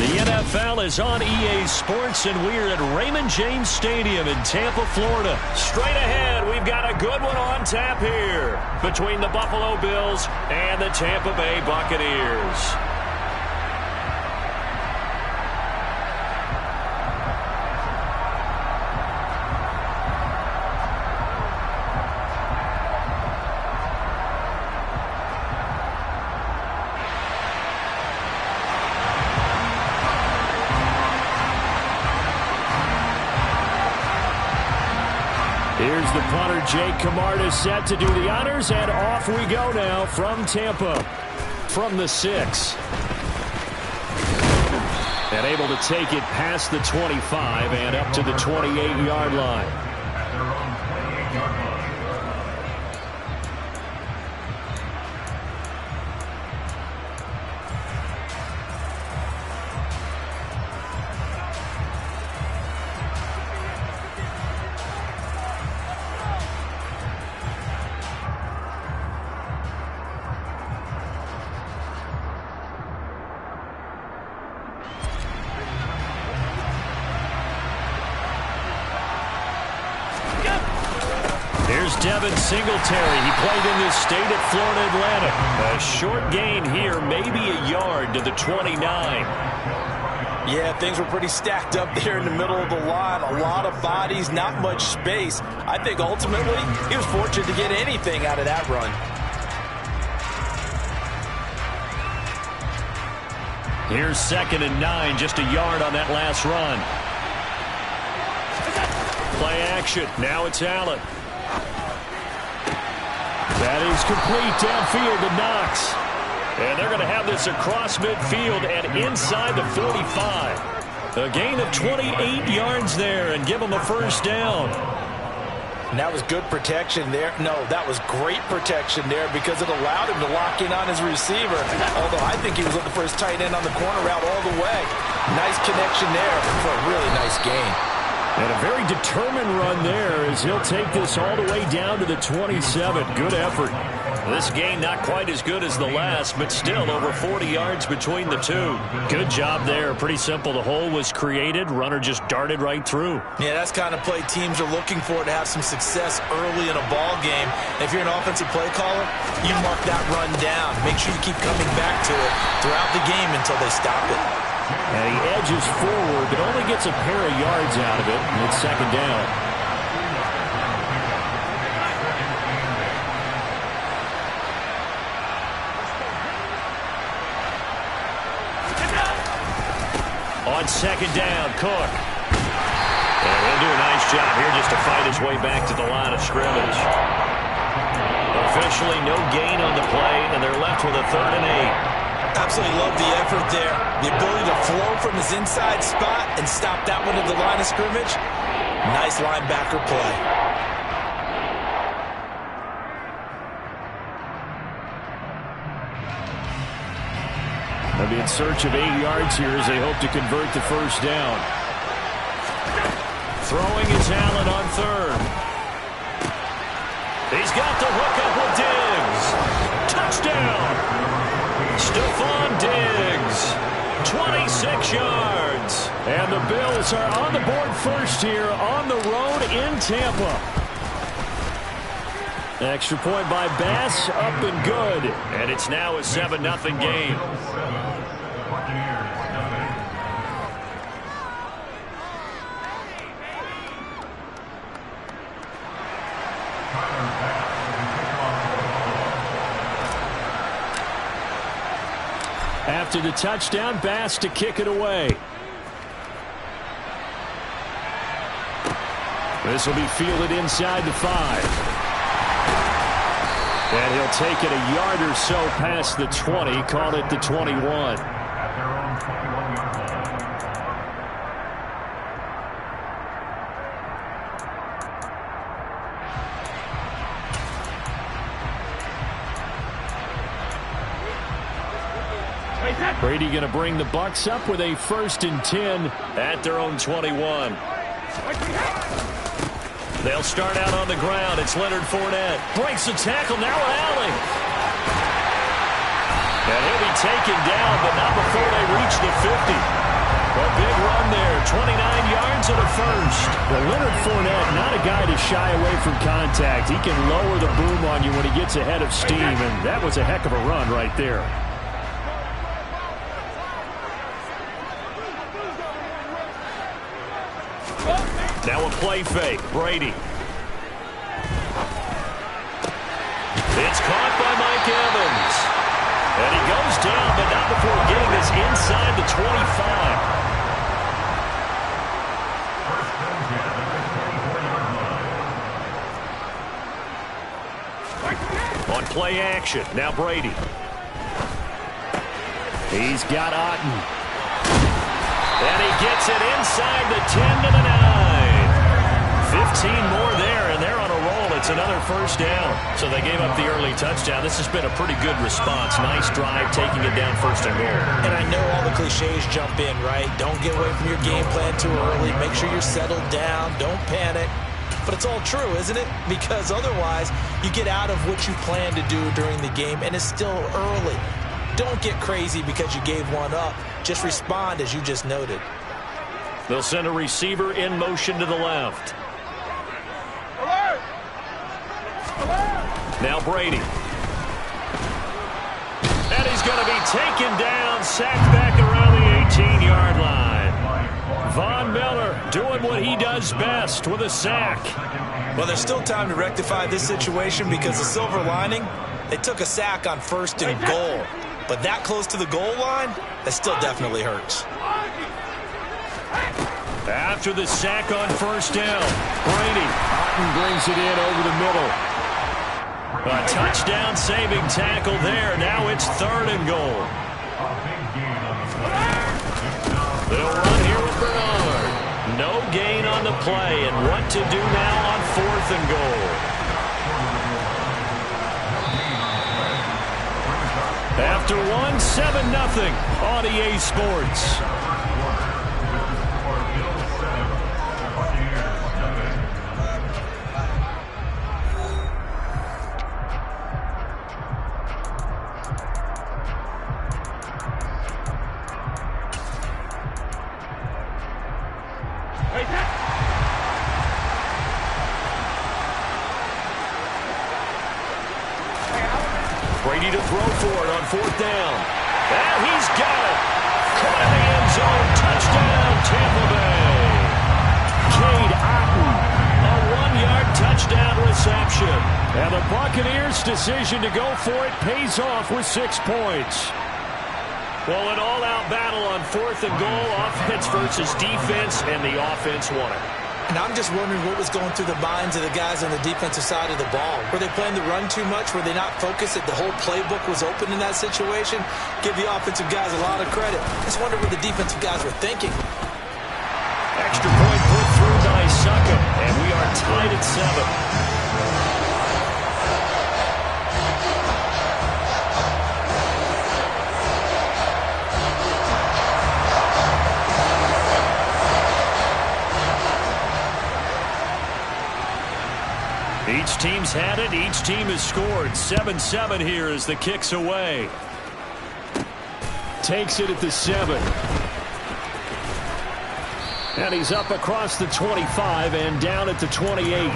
The NFL is on EA Sports, and we're at Raymond James Stadium in Tampa, Florida. Straight ahead, we've got a good one on tap here between the Buffalo Bills and the Tampa Bay Buccaneers. Here's the punter, Jake Camarda, set to do the honors, and off we go now from Tampa, from the 6. And able to take it past the 25 and up to the 28-yard line. Here's Devin Singletary. He played in this state at Florida Atlantic. A short gain here, maybe a yard to the 29. Yeah, things were pretty stacked up there in the middle of the line. A lot of bodies, not much space. I think ultimately he was fortunate to get anything out of that run. Here's 2nd and 9, just a yard on that last run. Play action. Now it's Allen. That is complete downfield to Knox. And they're going to have this across midfield and inside the 45. A gain of 28 yards there and give them a first down. And that was good protection there. No, that was great protection there because it allowed him to lock in on his receiver. Although I think he was looking for his tight end on the corner route all the way. Nice connection there for a really nice gain. And a very determined run there as he'll take this all the way down to the 27. Good effort. This gain not quite as good as the last, but still over 40 yards between the two. Good job there. Pretty simple. The hole was created. Runner just darted right through. Yeah, that's kind of play teams are looking for to have some success early in a ball game. If you're an offensive play caller, you mark that run down. Make sure you keep coming back to it throughout the game until they stop it. And he edges forward, but only gets a pair of yards out of it. And it's 2nd down. On 2nd down, Cook. And he'll do a nice job here just to fight his way back to the line of scrimmage. Officially no gain on the play, and they're left with a 3rd and 8. Absolutely love the effort there. The ability to flow from his inside spot and stop that one at the line of scrimmage. Nice linebacker play. They'll be in search of 8 yards here as they hope to convert the first down. Throwing is Allen on 3rd. He's got the hook up with Diggs. Touchdown! Stephon Diggs, 26 yards. And the Bills are on the board first here on the road in Tampa. Extra point by Bass, up and good. And it's now a 7-0 game. After the touchdown, Bass to kick it away. This will be fielded inside the 5. And he'll take it a yard or so past the 20, call it the 21. Brady going to bring the Bucs up with a 1st and 10 at their own 21. They'll start out on the ground. It's Leonard Fournette. Breaks the tackle. Now Allen. And he'll be taken down, but not before they reach the 50. A big run there, 29 yards and a first. Well, Leonard Fournette, not a guy to shy away from contact. He can lower the boom on you when he gets ahead of steam, and that was a heck of a run right there. Now a play fake. Brady. It's caught by Mike Evans. And he goes down, but not before getting this inside the 25. On play action. Now Brady. He's got Otten. And he gets it inside the 10 to the 9. 15 more there, and they're on a roll. It's another first down. So they gave up the early touchdown. This has been a pretty good response. Nice drive, taking it down first and goal. And I know all the cliches jump in, right? Don't get away from your game plan too early. Make sure you're settled down. Don't panic. But it's all true, isn't it? Because otherwise, you get out of what you plan to do during the game, and it's still early. Don't get crazy because you gave one up. Just respond as you just noted. They'll send a receiver in motion to the left. Now Brady. And he's going to be taken down, sacked back around the 18-yard line. Von Miller doing what he does best with a sack. Well, there's still time to rectify this situation because the silver lining, they took a sack on first and goal. But that close to the goal line, that still definitely hurts. After the sack on first down, Brady. Otten brings it in over the middle. A touchdown saving tackle there. Now it's third and goal. They'll run here with Bernard. No gain on the play, and what to do now on fourth and goal. After one, 7-0 on EA Sports. Brady to throw for it on fourth down. And he's got it. Caught in the end zone. Touchdown, Tampa Bay. Cade Otten, a 1-yard touchdown reception. And the Buccaneers' decision to go for it pays off with 6 points. Well, an all-out battle on fourth and goal. Offense versus defense, and the offense won it. And I'm just wondering what was going through the minds of the guys on the defensive side of the ball. Were they playing the run too much? Were they not focused that the whole playbook was open in that situation? Give the offensive guys a lot of credit. Just wonder what the defensive guys were thinking. Extra point put through by Suckup, and we are tied at 7. Each team's had it. Each team has scored. 7-7 here as the kick's away. Takes it at the 7. And he's up across the 25 and down at the 28.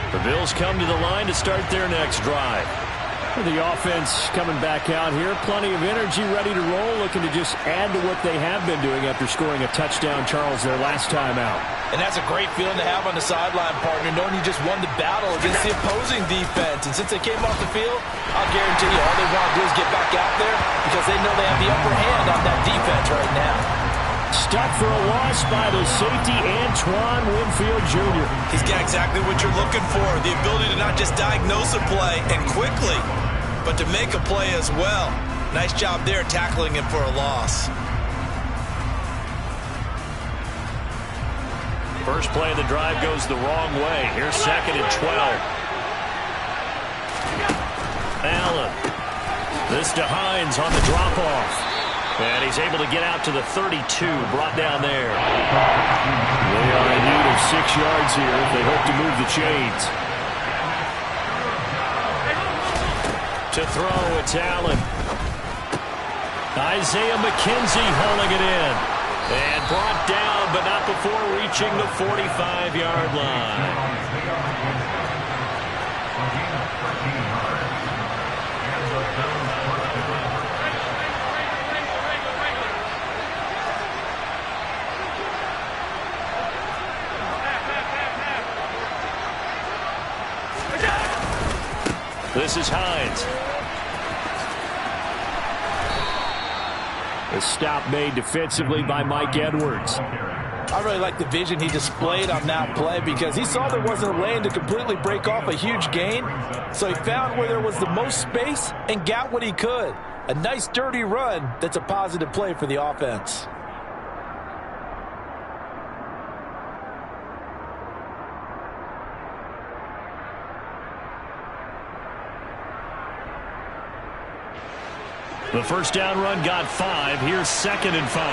The Bills come to the line to start their next drive. The offense coming back out here. Plenty of energy, ready to roll, looking to just add to what they have been doing after scoring a touchdown, Charles, their last time out. And that's a great feeling to have on the sideline, partner, knowing you just won the battle against the opposing defense. And since they came off the field, I'll guarantee you all they want to do is get back out there because they know they have the upper hand on that defense right now. Stuck for a loss by the safety, Antoine Winfield Jr. He's got exactly what you're looking for, the ability to not just diagnose a play and quickly, but to make a play as well. Nice job there tackling him for a loss. First play of the drive goes the wrong way. Here's second and 12. Allen This to Hines on the drop-off. And he's able to get out to the 32, brought down there. They are in need of 6 yards here if they hope to move the chains. To throw, it's Allen. Isaiah McKenzie hauling it in. And brought down, but not before reaching the 45-yard line. This is Hines. A stop made defensively by Mike Edwards. I really like the vision he displayed on that play because he saw there wasn't a lane to completely break off a huge gain. So he found where there was the most space and got what he could. A nice dirty run that's a positive play for the offense. The first down run got 5. Here's 2nd and 5.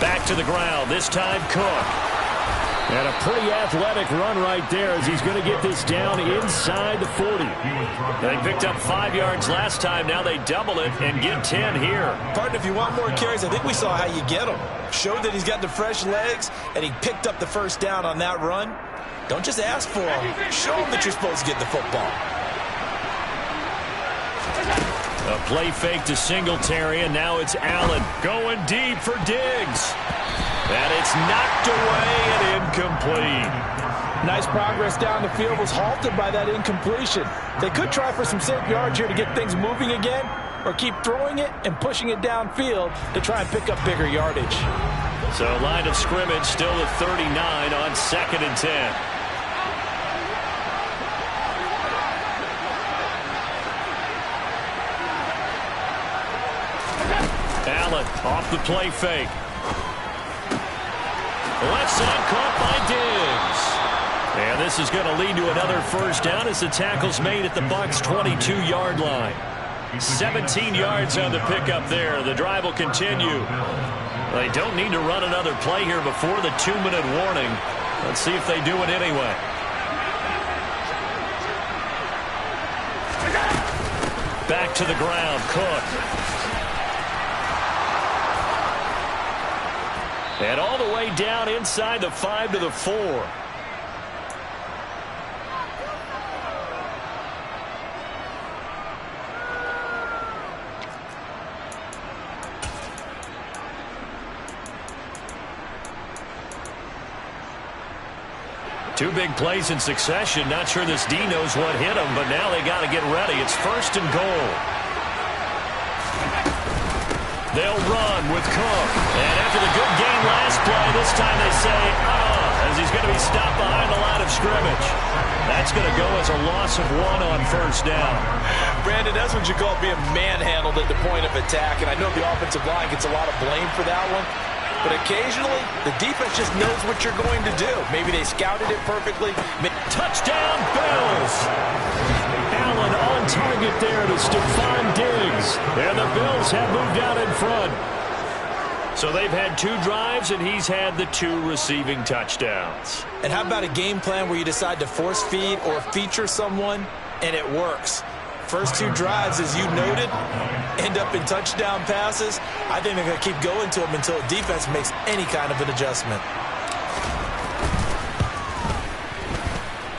Back to the ground. This time Cook. And a pretty athletic run right there as he's going to get this down inside the 40. They picked up 5 yards last time. Now they double it and get 10 here. Partner, if you want more carries, I think we saw how you get them. Showed that he's got the fresh legs, and he picked up the first down on that run. Don't just ask for him. Show him that you're supposed to get the football. A play fake to Singletary, and now it's Allen going deep for Diggs. And it's knocked away and incomplete. Nice progress down the field, was halted by that incompletion. They could try for some safe yards here to get things moving again, or keep throwing it and pushing it downfield to try and pick up bigger yardage. So line of scrimmage still at 39 on 2nd and 10. Allen off the play fake. Left side caught by Diggs. And this is going to lead to another first down as the tackle's made at the Bucs' 22-yard line. 17 yards on the pickup there. The drive will continue. They don't need to run another play here before the 2-minute warning. Let's see if they do it anyway. Back to the ground, Cook. And all the way down inside the 5 to the 4. Two big plays in succession. Not sure this D knows what hit him, but now they got to get ready. It's 1st and goal. They'll run with Cook. And after the good game last play, this time they say, as he's going to be stopped behind the line of scrimmage. That's going to go as a loss of 1 on first down. Brandon, that's what you call being manhandled at the point of attack. And I know the offensive line gets a lot of blame for that one. But occasionally, the defense just knows what you're going to do. Maybe they scouted it perfectly. Touchdown, Bills! Allen on target there to Stephon Diggs. And the Bills have moved out in front. So they've had 2 drives, and he's had the 2 receiving touchdowns. And how about a game plan where you decide to force feed or feature someone, and it works? First 2 drives, as you noted, end up in touchdown passes. I think they're going to keep going to them until the defense makes any kind of an adjustment.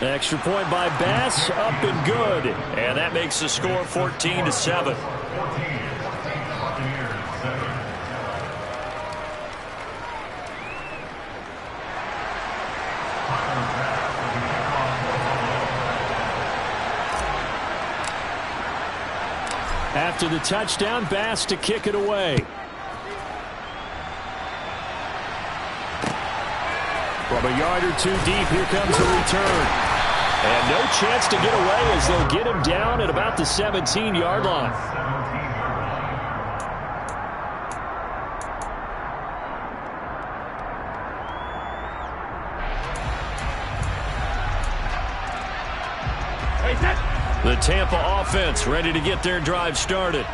Extra point by Bass, up and good. And that makes the score 14-7. After the touchdown, Bass to kick it away. From a yard or 2 deep, here comes the return. And no chance to get away as they'll get him down at about the 17-yard line. The Tampa offense ready to get their drive started.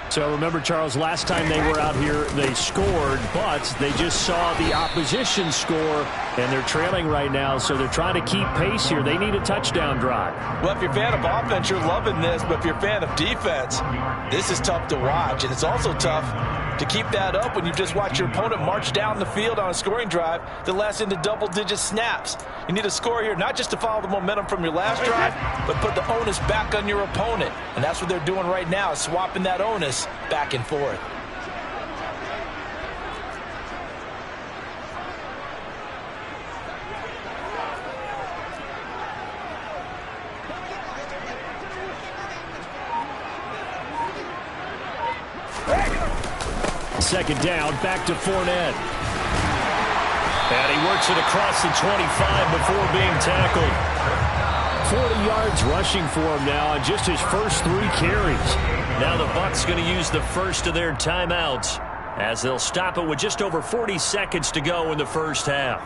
So remember, Charles, last time they were out here, they scored, but they just saw the opposition score, and they're trailing right now, so they're trying to keep pace here. They need a touchdown drive. Well, if you're a fan of offense, you're loving this, but if you're a fan of defense, this is tough to watch, and it's also tough to keep that up when you just watch your opponent march down the field on a scoring drive that lasts into double-digit snaps. You need a score here, not just to follow the momentum from your last drive, but put the onus back on your opponent. And that's what they're doing right now, swapping that onus back and forth. Second down, back to Fournette. And he works it across the 25 before being tackled. 40 yards rushing for him now on just his first 3 carries. Now the Bucs going to use the first of their timeouts as they'll stop it with just over 40 seconds to go in the first half.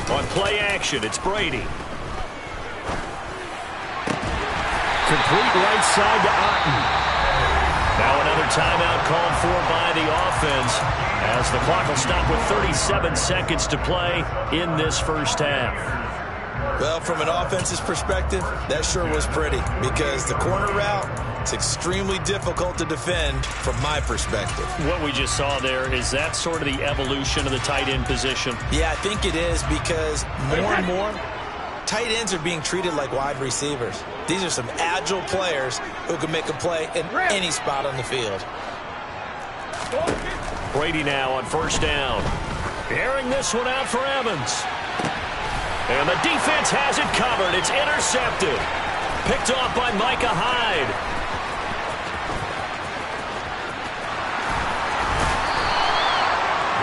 On play action, it's Brady. Complete right side to Otten. Now another timeout called for by the offense as the clock will stop with 37 seconds to play in this first half. Well, from an offense's perspective, that sure was pretty because the corner route, it's extremely difficult to defend from my perspective. What we just saw there, is that sort of the evolution of the tight end position? Yeah, I think it is because more and more, tight ends are being treated like wide receivers. These are some agile players who can make a play in any spot on the field. Brady now on first down. Airing this one out for Evans. And the defense has it covered. It's intercepted. Picked off by Micah Hyde.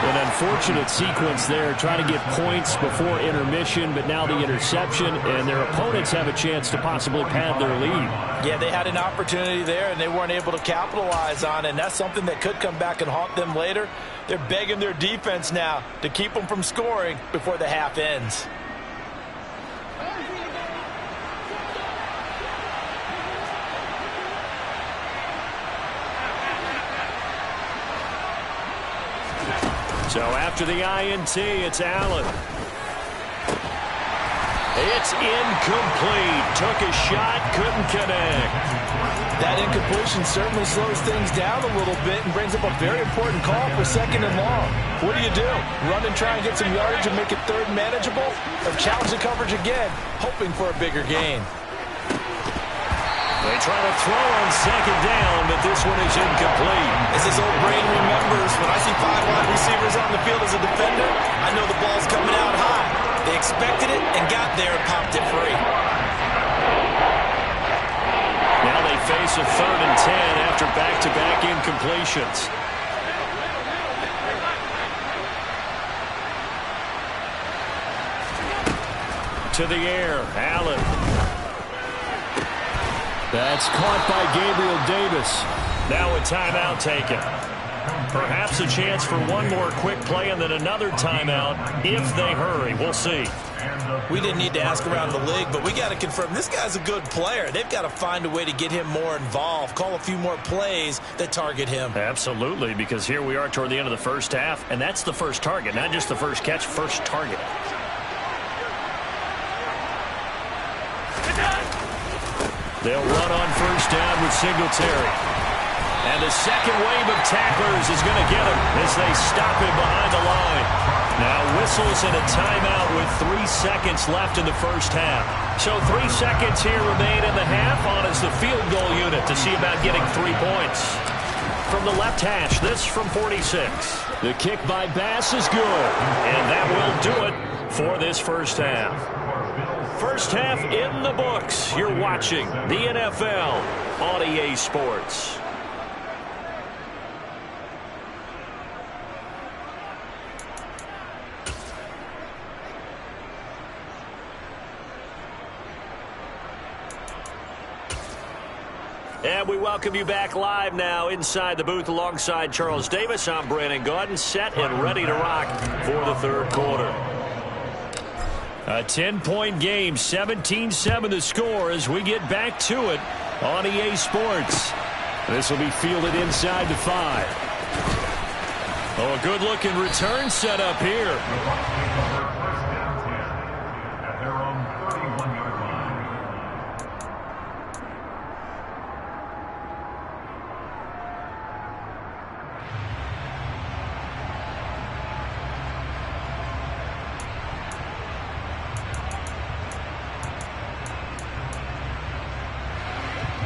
An unfortunate sequence there, trying to get points before intermission, but now the interception, and their opponents have a chance to possibly pad their lead. Yeah, they had an opportunity there, and they weren't able to capitalize on it, and that's something that could come back and haunt them later. They're begging their defense now to keep them from scoring before the half ends. So after the INT, it's Allen. It's incomplete. Took a shot, couldn't connect. That incompletion certainly slows things down a little bit and brings up a very important call for second and long. What do? Run and try and get some yardage and make it third manageable? Or challenge the coverage again, hoping for a bigger gain? They try to throw on second down, but this one is incomplete. As his old brain remembers, when I see 5 wide receivers on the field as a defender, I know the ball's coming out high. They expected it and got there and popped it free. Now they face a 3rd and 10 after back-to-back incompletions. To the air, Allen. That's caught by Gabriel Davis. Now a timeout taken. Perhaps a chance for one more quick play and then another timeout if they hurry. We'll see. We didn't need to ask around the league, but we got to confirm this guy's a good player. They've got to find a way to get him more involved, call a few more plays that target him. Absolutely, because here we are toward the end of the first half, and that's the first target, not just the first catch, first target. They'll run on first down with Singletary. And the second wave of tacklers is going to get him as they stop him behind the line. Now whistles and a timeout with 3 seconds left in the first half. So 3 seconds here remain in the half on as the field goal unit to see about getting 3 points. From the left hash, this from 46. The kick by Bass is good. And that will do it for this first half. First half in the books. You're watching the NFL on EA Sports. And we welcome you back live now inside the booth alongside Charles Davis. I'm Brandon Gaudin, set and ready to rock for the third quarter. A 10-point game, 17-7 the score as we get back to it on EA Sports. This will be fielded inside the 5. Oh, a good-looking return set up here.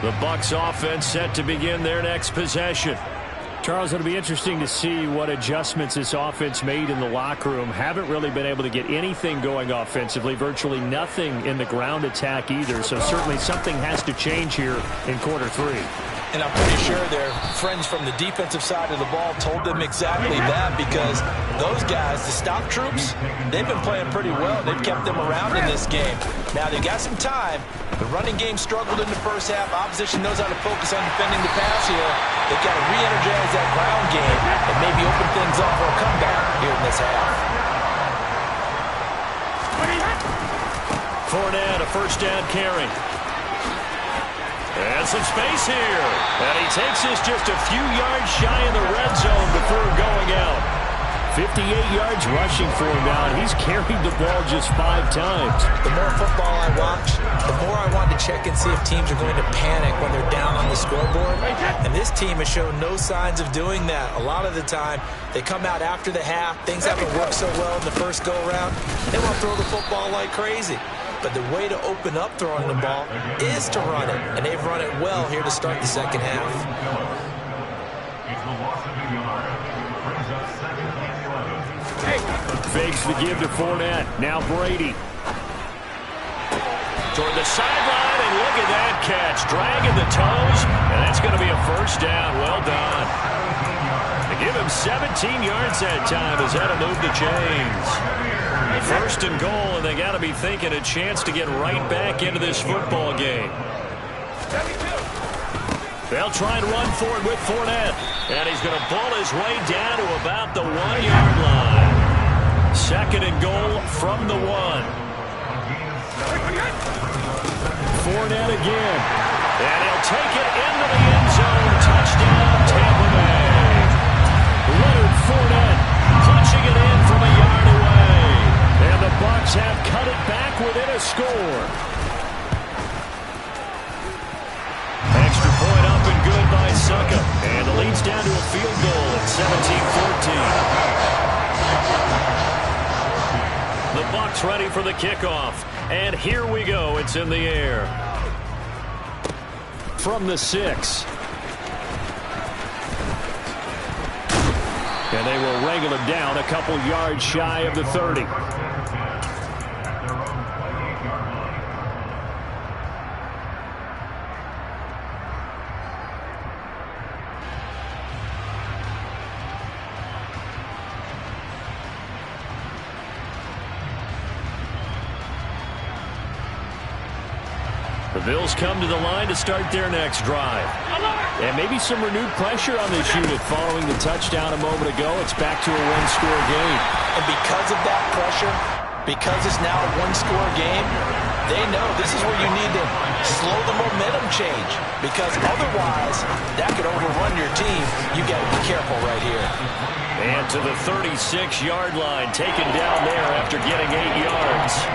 The Bucs offense set to begin their next possession. Charles, it'll be interesting to see what adjustments this offense made in the locker room. Haven't really been able to get anything going offensively, virtually nothing in the ground attack either. So certainly something has to change here in quarter 3. And I'm pretty sure their friends from the defensive side of the ball told them exactly that, because those guys, the stop troops, they've been playing pretty well. They've kept them around in this game. Now, they've got some time. The running game struggled in the first half. Opposition knows how to focus on defending the pass here. They've got to re-energize that ground game and maybe open things up for a comeback here in this half. Fournette, a first down carry. And some space here. And he takes this just a few yards shy of the red zone before going out. 58 yards rushing for him now, and he's carried the ball just 5 times. The more football I watch, the more I want to check and see if teams are going to panic when they're down on the scoreboard. And this team has shown no signs of doing that. A lot of the time, they come out after the half. Things haven't worked so well in the first go-around. They want to throw the football like crazy. But the way to open up throwing the ball is to run it. And they've run it well here to start the second half. Fakes the give to Fournette. Now Brady. Toward the sideline, and look at that catch. Dragging the toes, and that's going to be a first down. Well done. They give him 17 yards that time as that will move the chains. First and goal, and they got to be thinking a chance to get right back into this football game. They'll try and run for it with Fournette. And he's going to pull his way down to about the 1-yard line. Second and goal from the 1. Fournette again. And he'll take it into the end zone. Touchdown, Tampa Bay. Leonard Fournette punching it in from a yard away. And the Bucs have cut it back within a score. Extra point up and good by Succa. And the lead's down to a field goal at 17-14. The Bucs ready for the kickoff. And here we go. It's in the air. From the 6. And they will wrangle him down a couple yards shy of the 30. The Bills come to the line to start their next drive. And maybe some renewed pressure on this unit following the touchdown a moment ago. It's back to a one-score game. And because of that pressure, because it's now a one-score game, they know this is where you need to slow the momentum change. Because otherwise, that could overrun your team. You got to be careful right here. And to the 36-yard line, taken down there after getting 8 yards.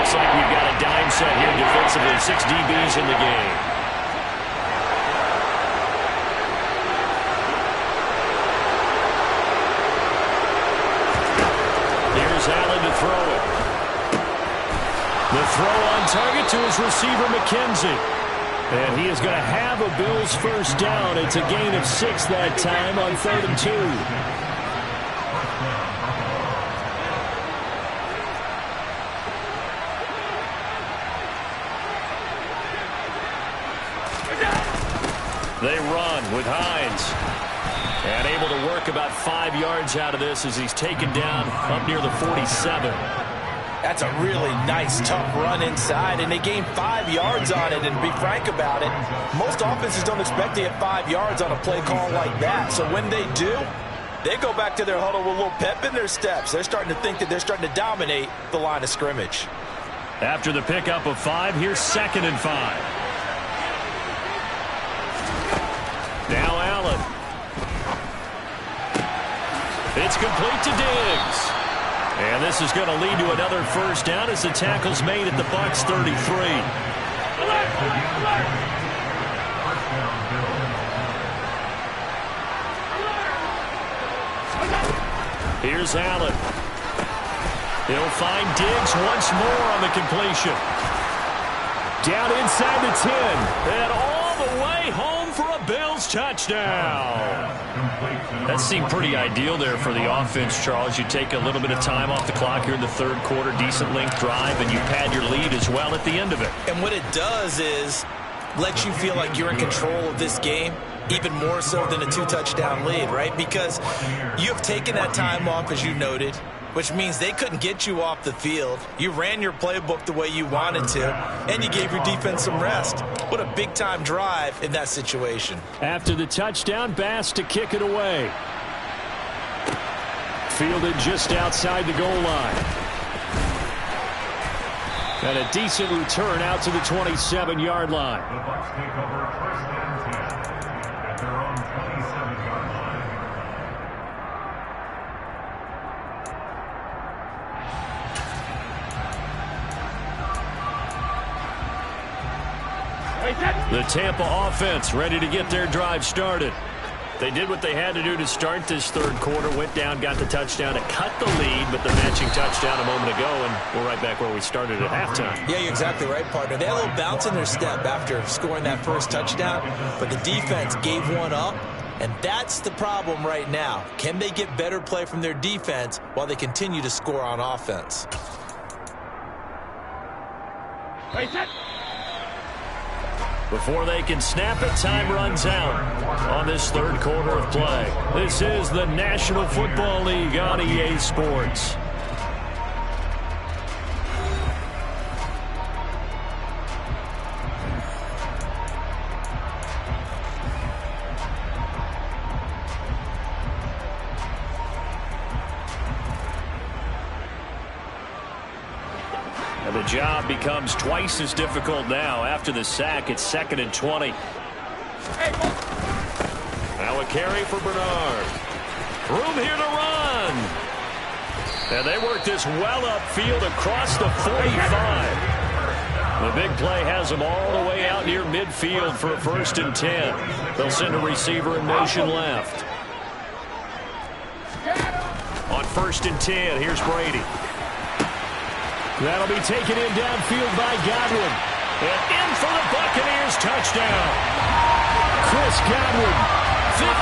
Looks like we've got a dime set here defensively. 6 DBs in the game. Here's Allen to throw it. The throw on target to his receiver, McKenzie. And he is going to have a Bills first down. It's a gain of 6 that time on 3rd and 2. They run with Hines. And able to work about 5 yards out of this as he's taken down up near the 47. That's a really nice, tough run inside, and they gained 5 yards on it. And to be frank about it, most offenses don't expect to get 5 yards on a play call like that. So when they do, they go back to their huddle with a little pep in their steps. They're starting to think that they're starting to dominate the line of scrimmage. After the pickup of 5, here's 2nd and 5. Now Allen. It's complete to Diggs. And this is going to lead to another first down as the tackle's made at the Bucs 33. Here's Allen. He'll find Diggs once more on the completion. Down inside the 10. And all the way home for a Bills touchdown. That seemed pretty ideal there for the offense, Charles. You take a little bit of time off the clock here in the third quarter, decent length drive, and you pad your lead as well at the end of it. And what it does is let you feel like you're in control of this game, even more so than a 2-touchdown lead, right? Because you have taken that time off, as you noted, which means they couldn't get you off the field. You ran your playbook the way you wanted to, and you gave your defense some rest. What a big-time drive in that situation. After the touchdown, Bass to kick it away. Fielded just outside the goal line. And a decent return out to the 27-yard line. The Bucs take over 1st and 10 at their own 27-yard line. The Tampa offense ready to get their drive started. They did what they had to do to start this third quarter, went down, got the touchdown to cut the lead, but the matching touchdown a moment ago, and we're right back where we started at halftime. Yeah, you're exactly right, partner. They had a little bounce in their step after scoring that first touchdown, but the defense gave one up, and that's the problem right now. Can they get better play from their defense while they continue to score on offense? Before they can snap it, time runs out on this third quarter of play. This is the National Football League on EA Sports. And the job becomes twice as difficult now. After the sack, it's 2nd and 20. Now a carry for Bernard. Room here to run. And they work this well upfield across the 45. The big play has them all the way out near midfield for a 1st and 10. They'll send a receiver in motion left. On 1st and 10, here's Brady. That'll be taken in downfield by Godwin. And in for the Buccaneers touchdown. Chris Godwin, 54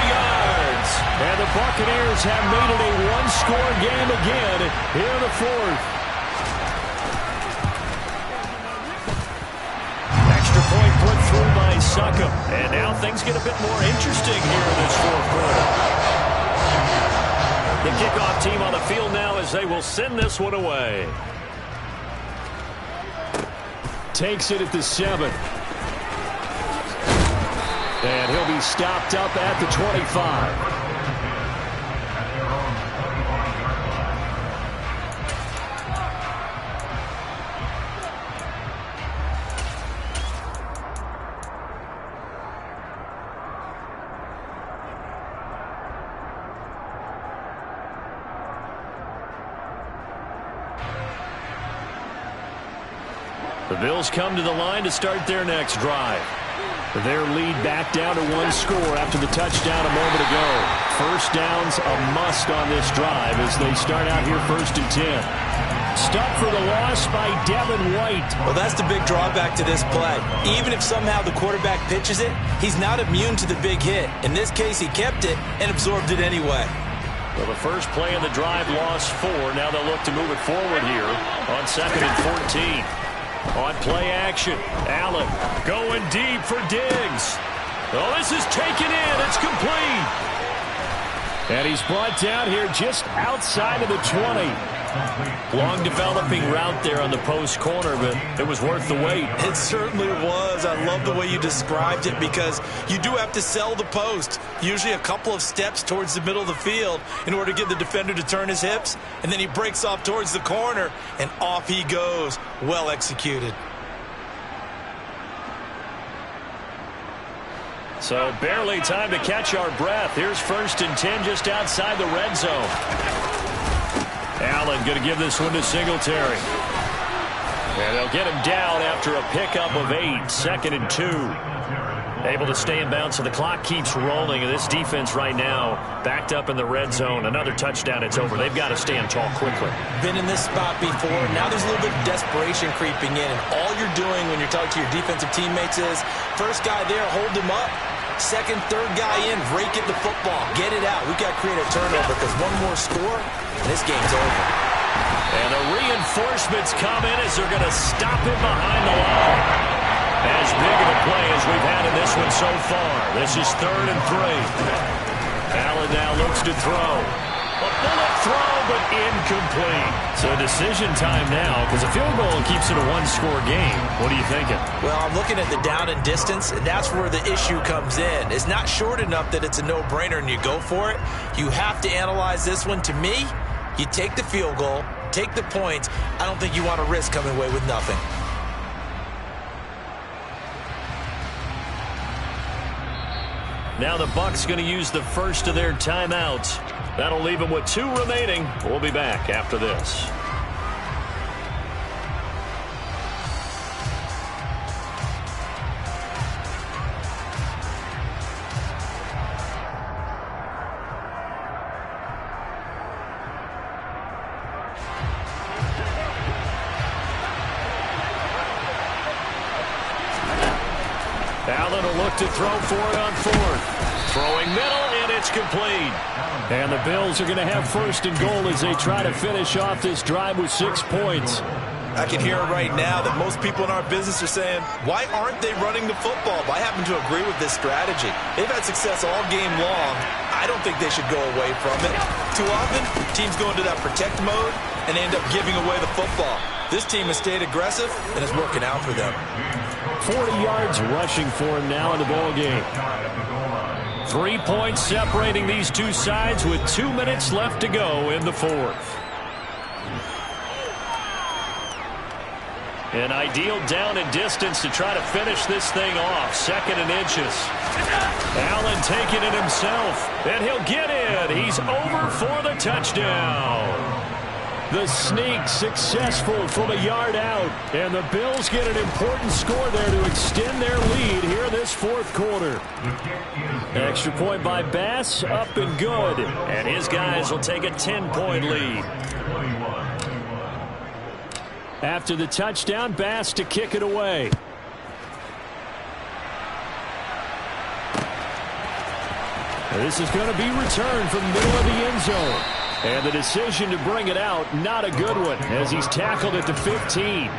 yards. And the Buccaneers have made it a one-score game again here in the fourth. Extra point put through by Succop. And now things get a bit more interesting here in this fourth quarter. The kickoff team on the field now as they will send this one away. Takes it at the 7. And he'll be stopped up at the 25. The Bills come to the line to start their next drive. Their lead back down to one score after the touchdown a moment ago. First down's a must on this drive as they start out here 1st and 10. Stuck for the loss by Devin White. Well, that's the big drawback to this play. Even if somehow the quarterback pitches it, he's not immune to the big hit. In this case, he kept it and absorbed it anyway. Well, the first play of the drive lost 4. Now they'll look to move it forward here on 2nd and 14. On play action, Allen going deep for Diggs. Oh, this is taken in. It's complete. And he's brought down here just outside of the 20. Long developing route there on the post corner, but it was worth the wait. It certainly was. I love the way you described it because you do have to sell the post. Usually a couple of steps towards the middle of the field in order to get the defender to turn his hips. And then he breaks off towards the corner, and off he goes. Well executed. So barely time to catch our breath. Here's 1st and 10 just outside the red zone. Allen going to give this one to Singletary. And they'll get him down after a pickup of 8. 2nd and 2. Able to stay in bounds, so the clock keeps rolling. And this defense right now backed up in the red zone. Another touchdown, it's over. They've got to stand tall quickly. Been in this spot before. Now there's a little bit of desperation creeping in. And all you're doing when you're talking to your defensive teammates is, first guy there, hold him up. Second, third guy in, rake at the football. Get it out. We've got to create a turnover because one more score, and this game's over. And the reinforcements come in as they're going to stop him behind the line. As big of a play as we've had in this one so far. This is 3rd and 3. Allen now looks to throw. A bullet throw, but incomplete. So decision time now because a field goal keeps it a one-score game. What are you thinking? Well, I'm looking at the down and distance, and that's where the issue comes in. It's not short enough that it's a no-brainer and you go for it. You have to analyze this one. To me, you take the field goal, take the points. I don't think you want to risk coming away with nothing. Now the Bucs going to use the first of their timeouts. That'll leave them with 2 remaining. We'll be back after this. Allen will look to throw for it on 4th. Throwing middle, and it's complete. And the Bills are going to have 1st and goal as they try to finish off this drive with 6 points. I can hear right now that most people in our business are saying, why aren't they running the football? But I happen to agree with this strategy. They've had success all game long. I don't think they should go away from it. Too often, teams go into that protect mode and end up giving away the football. This team has stayed aggressive, and it's working out for them. 40 yards rushing for him now in the ball game. 3 points separating these two sides with 2 minutes left to go in the 4th. An ideal down and distance to try to finish this thing off. 2nd and inches. Allen taking it himself, and he'll get in. He's over for the touchdown. The sneak successful from a yard out, and the Bills get an important score there to extend their lead here in this 4th quarter. Extra point by Bass, up and good, and his guys will take a 10-point lead. After the touchdown, Bass to kick it away. This is going to be returned from the middle of the end zone. And the decision to bring it out, not a good one, as he's tackled at the 15.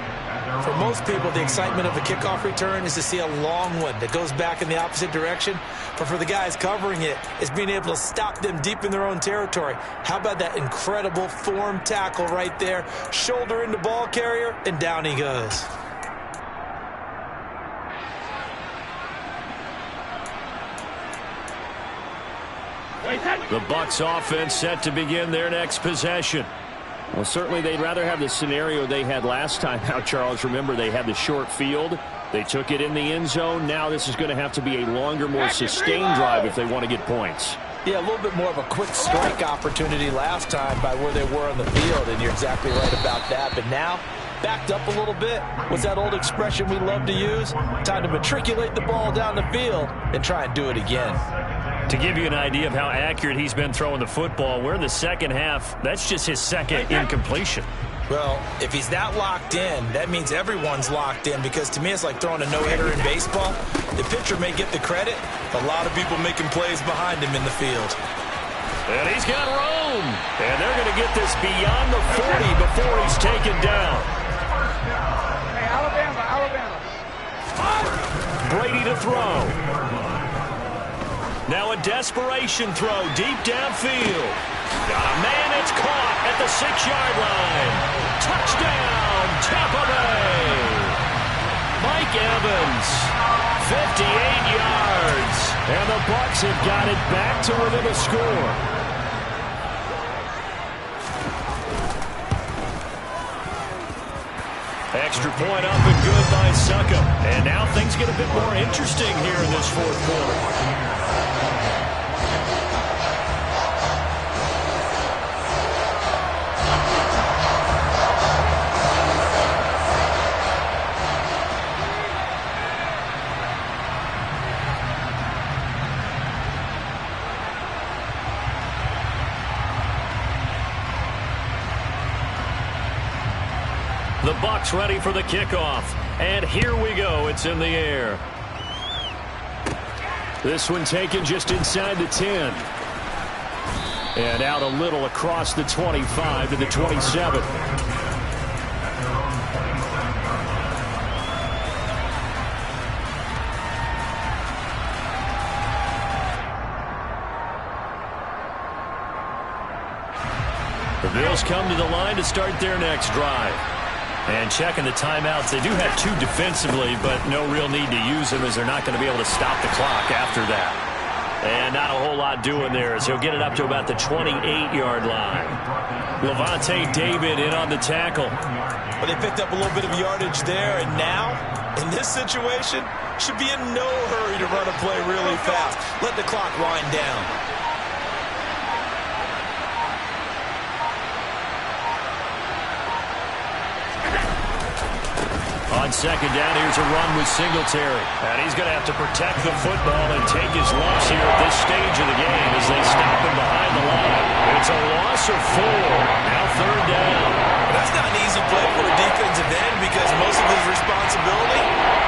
For most people, the excitement of a kickoff return is to see a long one that goes back in the opposite direction. But for the guys covering it, it's being able to stop them deep in their own territory. How about that incredible form tackle right there? Shoulder into ball carrier, and down he goes. The Bucs offense set to begin their next possession. Well, certainly they'd rather have the scenario they had last time out, Charles. Remember, they had the short field. They took it in the end zone. Now this is going to have to be a longer, more sustained drive if they want to get points. Yeah, a little bit more of a quick strike opportunity last time by where they were on the field, and you're exactly right about that. But now, backed up a little bit. What's that old expression we love to use? Time to matriculate the ball down the field and try and do it again. To give you an idea of how accurate he's been throwing the football, we're in the second half. That's just his second incompletion. Well, if he's that locked in, that means everyone's locked in, because to me it's like throwing a no-hitter in baseball. The pitcher may get the credit, a lot of people making plays behind him in the field. And he's got room. And they're going to get this beyond the 40 before he's taken down. Hey, Alabama. Brady to throw. Now a desperation throw deep downfield. Got a man, it's caught at the 6-yard line. Touchdown, Tampa Bay. Mike Evans, 58 yards. And the Bucs have got it back to within a score. Extra point up and good by Suckup. And now things get a bit more interesting here in this fourth quarter. The Bucs ready for the kickoff. And here we go. It's in the air. This one taken just inside the 10. And out a little across the 25 to the 27. The Bills come to the line to start their next drive. And checking the timeouts, they do have 2 defensively, but no real need to use them as they're not going to be able to stop the clock after that. And not a whole lot doing there as he'll get it up to about the 28-yard line. Levante David in on the tackle. Well, they picked up a little bit of yardage there, and now, in this situation, should be in no hurry to run a play really fast. Let the clock wind down. On second down, here's a run with Singletary. And he's going to have to protect the football and take his lumps here at this stage of the game as they stop him behind the line. It's a loss of 4. Now third down. That's not an easy play for a defensive end because most of his responsibility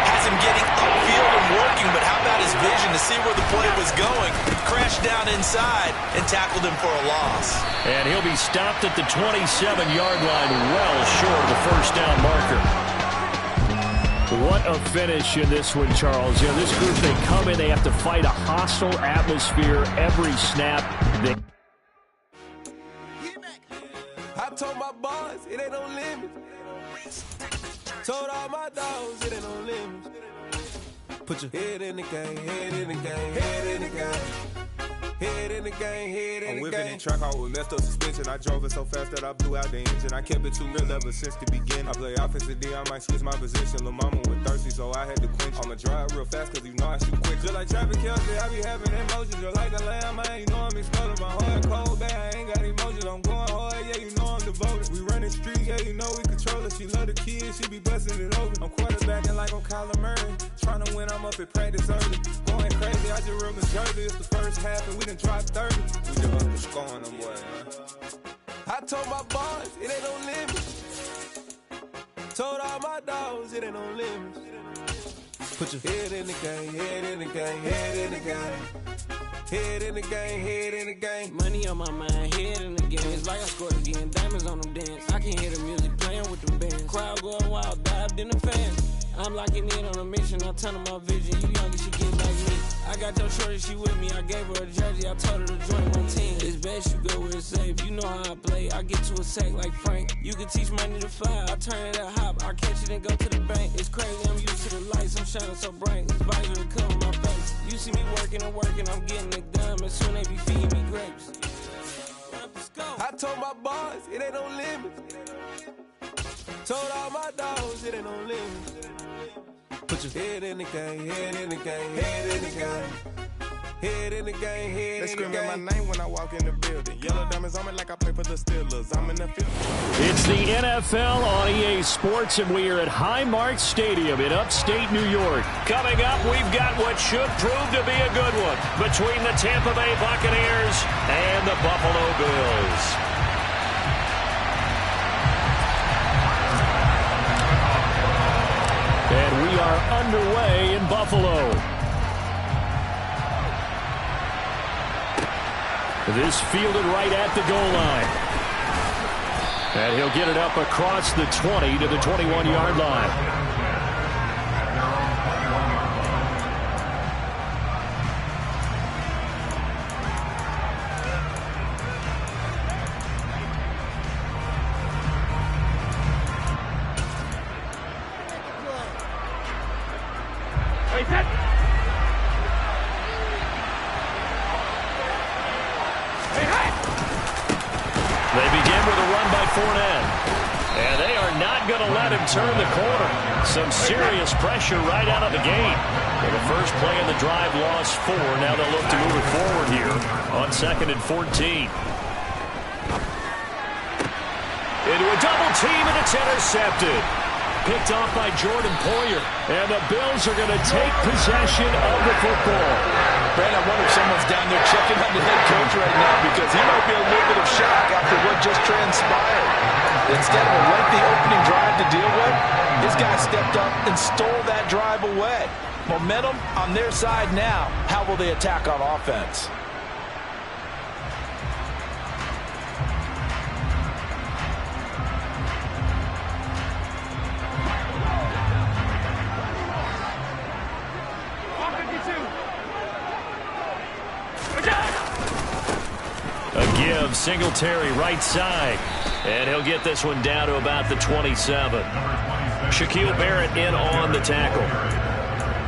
has him getting upfield and working, but how about his vision to see where the play was going? Crashed down inside and tackled him for a loss. And he'll be stopped at the 27-yard line, well short of the first down marker. What a finish in this one, Charles. You know, this group, they come in, they have to fight a hostile atmosphere every snap. I told my boys, it ain't no limits. Told all my dogs, it ain't no limits. Put your head in the game, head in the game, head in the game. Head in the game, head in the game. I'm whipping and track out with messed up suspension. I drove it so fast that I blew out the engine. I kept it too real ever since the beginning. I play offensive D, I might switch my position. Lil' mama was thirsty, so I had to quench. I'ma drive real fast, cause you know I shoot quick. Just like traffic Kelsey, I be having emotions. Just like a lamb, man, you know I'm exploding. My heart cold, bad, I ain't got emotions. I'm going hard, yeah, you know I'm devoted. We running street, yeah, you know we control it. She love the kids, she be busting it over. I'm quarterbacking like I'm Kyler Murray. Trying to win, I'm up at practice early. Going crazy, I just real Jersey. It's the first half and we done dropped 30. We just up the score on them boys, man. I told my boys, it ain't no limits. Told all my dogs, it ain't no limits. Put your head in the game, head in the game, head in the game. Head in the game, head in the game. Money on my mind, head in the game. It's like I scored again, diamonds on them dance. I can hear the music playing with them bands. Crowd going wild, dived in the fans. I'm locking in on a mission, I turn on my vision. You younger, she get like me. I got your shorty, she with me. I gave her a jersey, I told her to join my team. It's best you go where it's safe. You know how I play. I get to a sack like Frank. You can teach money to fly. I turn it up hop. I catch it and go to the bank. It's crazy, I'm used to the lights. I'm shining so bright. This visor to cover my face. You see me working and working. I'm getting it done. And soon they be feeding me grapes. Let's go. I told my boys, it ain't no limits. Told all my dogs, it ain't no limits. Put your head in the game, head in the game, head in the game. Head in the game, head in the game. They screaming my name when I walk in the building. Yellow diamonds on me like I play for the Steelers. I'm in the field. It's the NFL on EA Sports, and we are at Highmark Stadium in upstate New York. Coming up, we've got what should prove to be a good one between the Tampa Bay Buccaneers and the Buffalo Bills. And we are underway in Buffalo. This fielded right at the goal line. And he'll get it up across the 20 to the 21-yard line. They begin with a run by Fournette. And they are not going to let him turn the corner. Some serious pressure right out of the gate. Well, the first play in the drive lost 4. Now they'll look to move it forward here on 2nd and 14. Into a double team, and it's intercepted. Picked off by Jordan Poyer. And the Bills are going to take possession of the football. Brandon, I wonder if someone's down there checking on the head coach right now because he might be a little bit of shock after what just transpired. Instead of a lengthy opening drive to deal with, this guy stepped up and stole that drive away. Momentum on their side now. How will they attack on offense? A give, Singletary right side. And he'll get this one down to about the 27. Shaquille Barrett in on the tackle.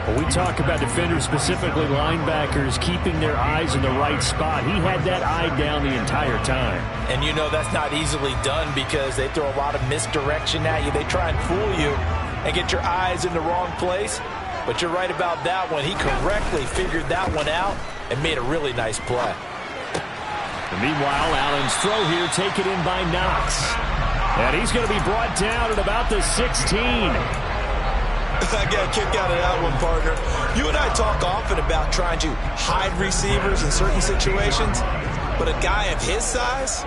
Well, we talk about defenders, specifically linebackers, keeping their eyes in the right spot. He had that eye down the entire time. And you know that's not easily done because they throw a lot of misdirection at you. They try and fool you and get your eyes in the wrong place. But you're right about that one. He correctly figured that one out and made a really nice play. And meanwhile, Allen's throw here taken in by Knox. And he's going to be brought down at about the 16. I got a kick out of that one, partner. You and I talk often about trying to hide receivers in certain situations, but a guy of his size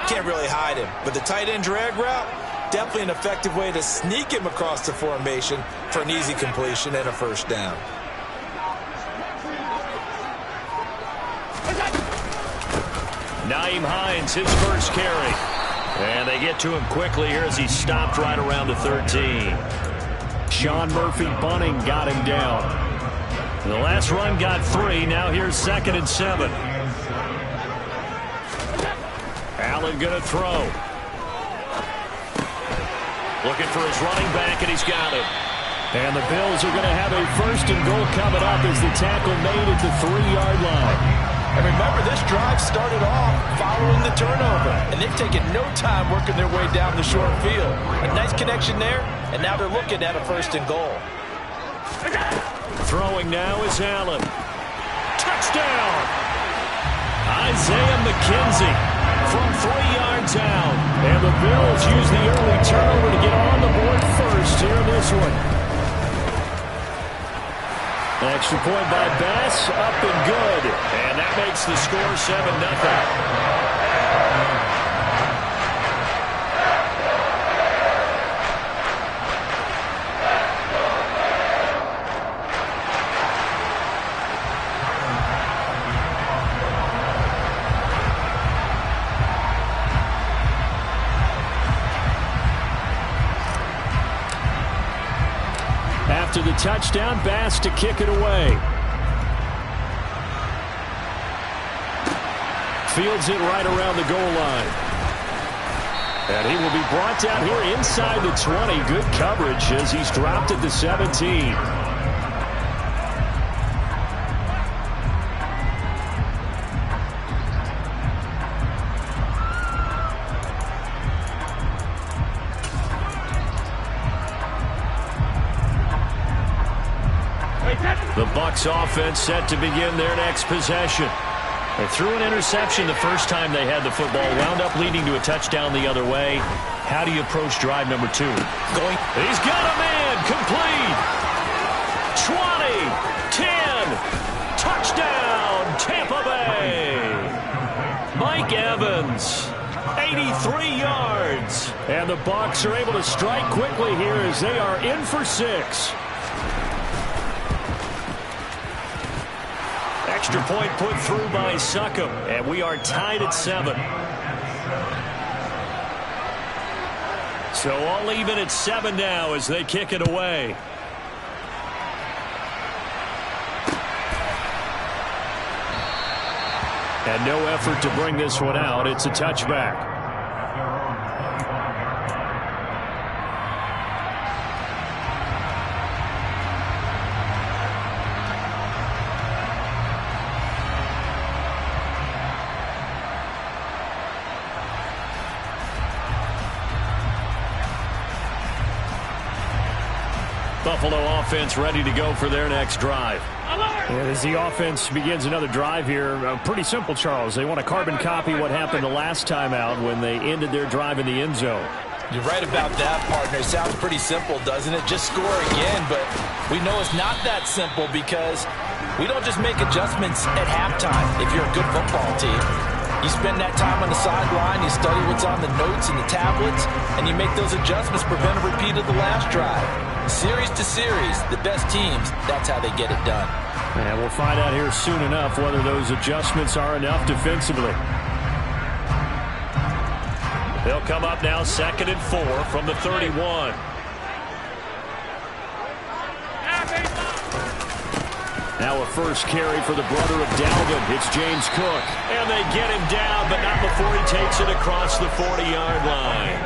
can't really hide him. But the tight end drag route, definitely an effective way to sneak him across the formation for an easy completion and a first down. Nyheim Hines, his first carry. And they get to him quickly here as he stopped right around the 13. Sean Murphy bunting got him down. The last run got 3. Now here's 2nd and 7. Allen going to throw. Looking for his running back, and he's got it. And the Bills are going to have a 1st and goal coming up as the tackle made at the 3-yard line. And remember, this drive started off following the turnover, and they've taken no time working their way down the short field. A nice connection there, and now they're looking at a 1st and goal. Throwing now is Allen. Touchdown! Isaiah McKenzie from 3 yards out. And the Bills use the early turnover to get on the board first here in this one. Extra point by B.O.M.B.S, up and good. And that makes the score 7-0. After the touchdown, B.O.M.B.S to kick it away. Fields it right around the goal line. And he will be brought down here inside the 20. Good coverage as he's dropped at the 17. The Bucs offense set to begin their next possession. They threw an interception the first time they had the football, wound up leading to a touchdown the other way. How do you approach drive number 2? He's got a man, complete. 20, 10, touchdown, Tampa Bay. Mike Evans, 83 yards. And the Bucs are able to strike quickly here as they are in for 6. Extra point put through by Succop, and we are tied at 7. So all even at 7 now as they kick it away. And no effort to bring this one out. It's a touchback. Buffalo offense ready to go for their next drive. And as the offense begins another drive here, pretty simple, Charles. They want to carbon copy what happened the last time out when they ended their drive in the end zone. You're right about that, partner. Sounds pretty simple, doesn't it? Just score again, but we know it's not that simple because we don't just make adjustments at halftime if you're a good football team. You spend that time on the sideline, you study what's on the notes and the tablets, and you make those adjustments, prevent a repeat of the last drive. Series to series, the best teams, that's how they get it done. And we'll find out here soon enough whether those adjustments are enough defensively. They'll come up now 2nd and 4 from the 31. Now a first carry for the brother of Dalvin. It's James Cook. And they get him down, but not before he takes it across the 40-yard line.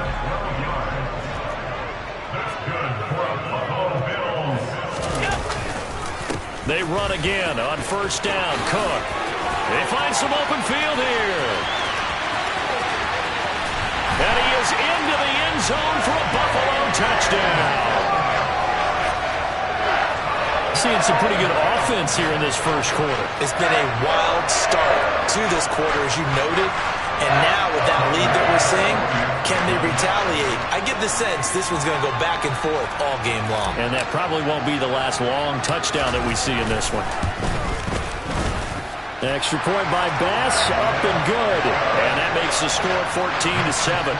That's good for a Buffalo Bills. They run again on first down. Cook. They find some open field here. And he is into the end zone for a Buffalo touchdown. Seeing some pretty good offense here in this first quarter. It's been a wild start to this quarter, as you noted. And now with that lead that we're seeing, can they retaliate? I get the sense this one's going to go back and forth all game long. And that probably won't be the last long touchdown that we see in this one. Extra point by B.O.M.B.S, up and good. And that makes the score 14-7.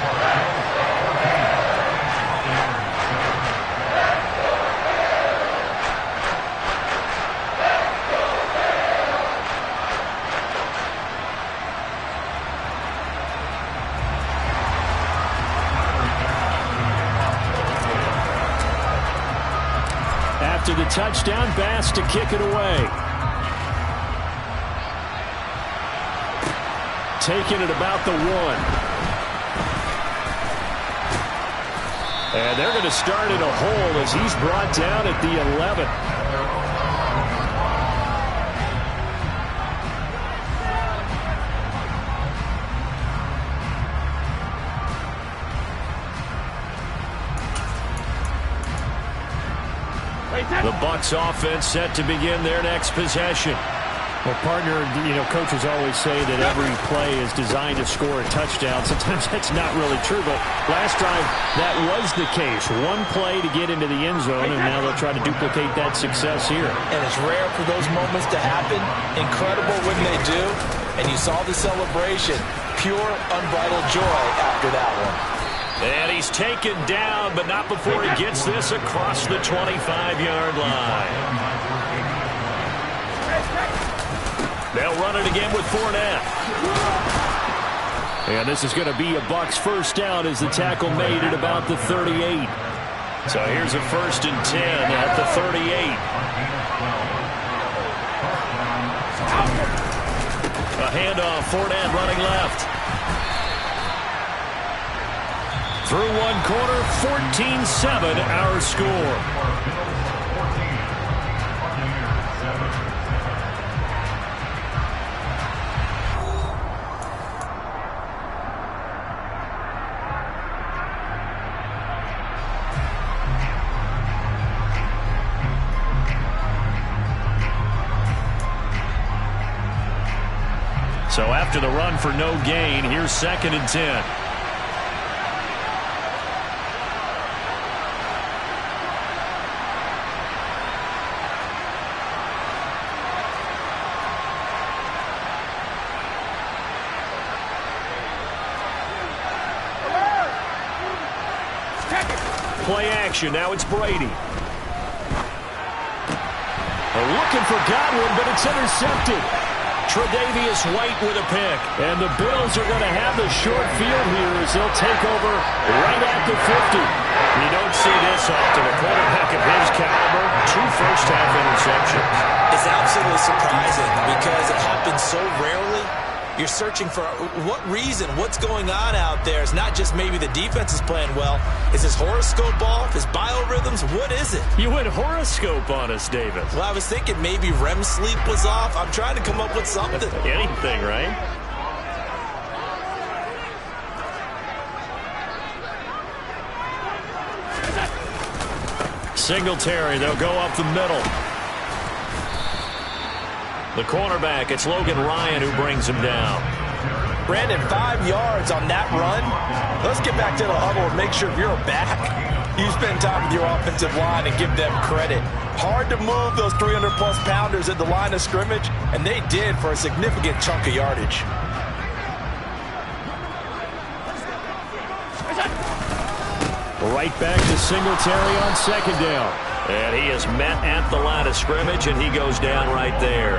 After the touchdown, B.O.M.B.S to kick it away. Taking it about the 1. And they're going to start in a hole as he's brought down at the 11. The Bucs offense set to begin their next possession. Well, partner, coaches always say that every play is designed to score a touchdown. Sometimes that's not really true, but last drive, that was the case. One play to get into the end zone, and now they'll try to duplicate that success here. And it's rare for those moments to happen. Incredible when they do. And you saw the celebration. Pure, unbridled joy after that one. And he's taken down, but not before he gets this across the 25-yard line. They'll run it again with Fournette. And this is going to be a Bucs first down as the tackle made at about the 38. So here's a 1st and 10 at the 38. A handoff, Fournette running left. Through one quarter, 14-7 our score. So after the run for no gain, here's 2nd and 10. Play action. Now it's Brady. They're looking for Godwin, but it's intercepted. Tre'Davious White with a pick. And the Bills are going to have the short field here as they'll take over right at the 50. You don't see this often. A quarterback of his caliber, 2 first-half interceptions. It's absolutely surprising because it happens so rarely. You're searching for what reason, what's going on out there. It's not just maybe the defense is playing well. Is his horoscope off? His biorhythms? What is it? You went horoscope on us, Davis. Well, I was thinking maybe REM sleep was off. I'm trying to come up with something. Anything, right? Singletary, they'll go up the middle. The cornerback, it's Logan Ryan who brings him down. Brandon, 5 yards on that run. Let's get back to the huddle and make sure if you're a back, you spend time with your offensive line and give them credit. Hard to move those 300-plus pounders at the line of scrimmage, and they did for a significant chunk of yardage. Right back to Singletary on second down. And he is met at the line of scrimmage, and he goes down right there.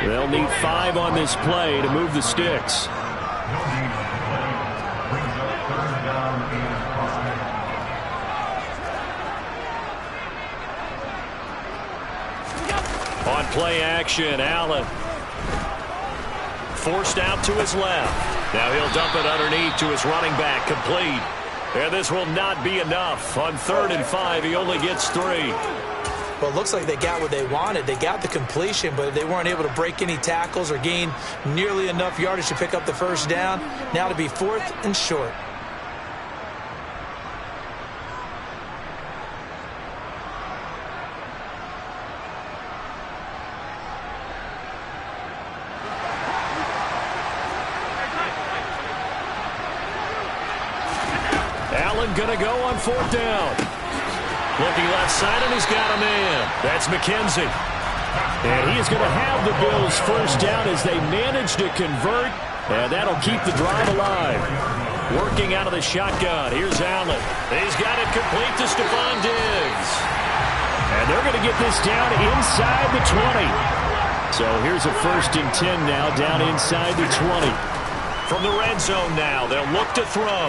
They'll need 5 on this play to move the sticks. On play action, Allen. Forced out to his left. Now he'll dump it underneath to his running back, complete. And this will not be enough. On 3rd and 5, he only gets 3. Well, it looks like they got what they wanted. They got the completion, but they weren't able to break any tackles or gain nearly enough yardage to pick up the first down. Now to be 4th and short. Allen gonna go on 4th down. Looking left side, and he's got a man. That's McKenzie. And he is going to have the Bills first down as they manage to convert, and that'll keep the drive alive. Working out of the shotgun. Here's Allen. He's got it complete to Stephon Diggs. And they're going to get this down inside the 20. So here's a 1st and 10 now, down inside the 20. From the red zone now, they'll look to throw.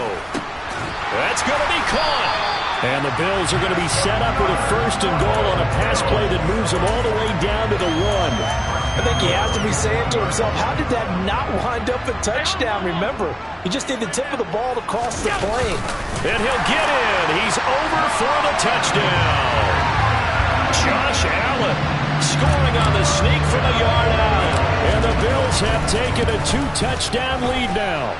That's going to be caught. And the Bills are going to be set up with a 1st and goal on a pass play that moves them all the way down to the 1. I think he has to be saying to himself, how did that not wind up a touchdown? Remember, he just did the tip of the ball to cross the plane. And he'll get in. He's over for the touchdown. Josh Allen scoring on the sneak from a yard out. And the Bills have taken a 2-touchdown lead now.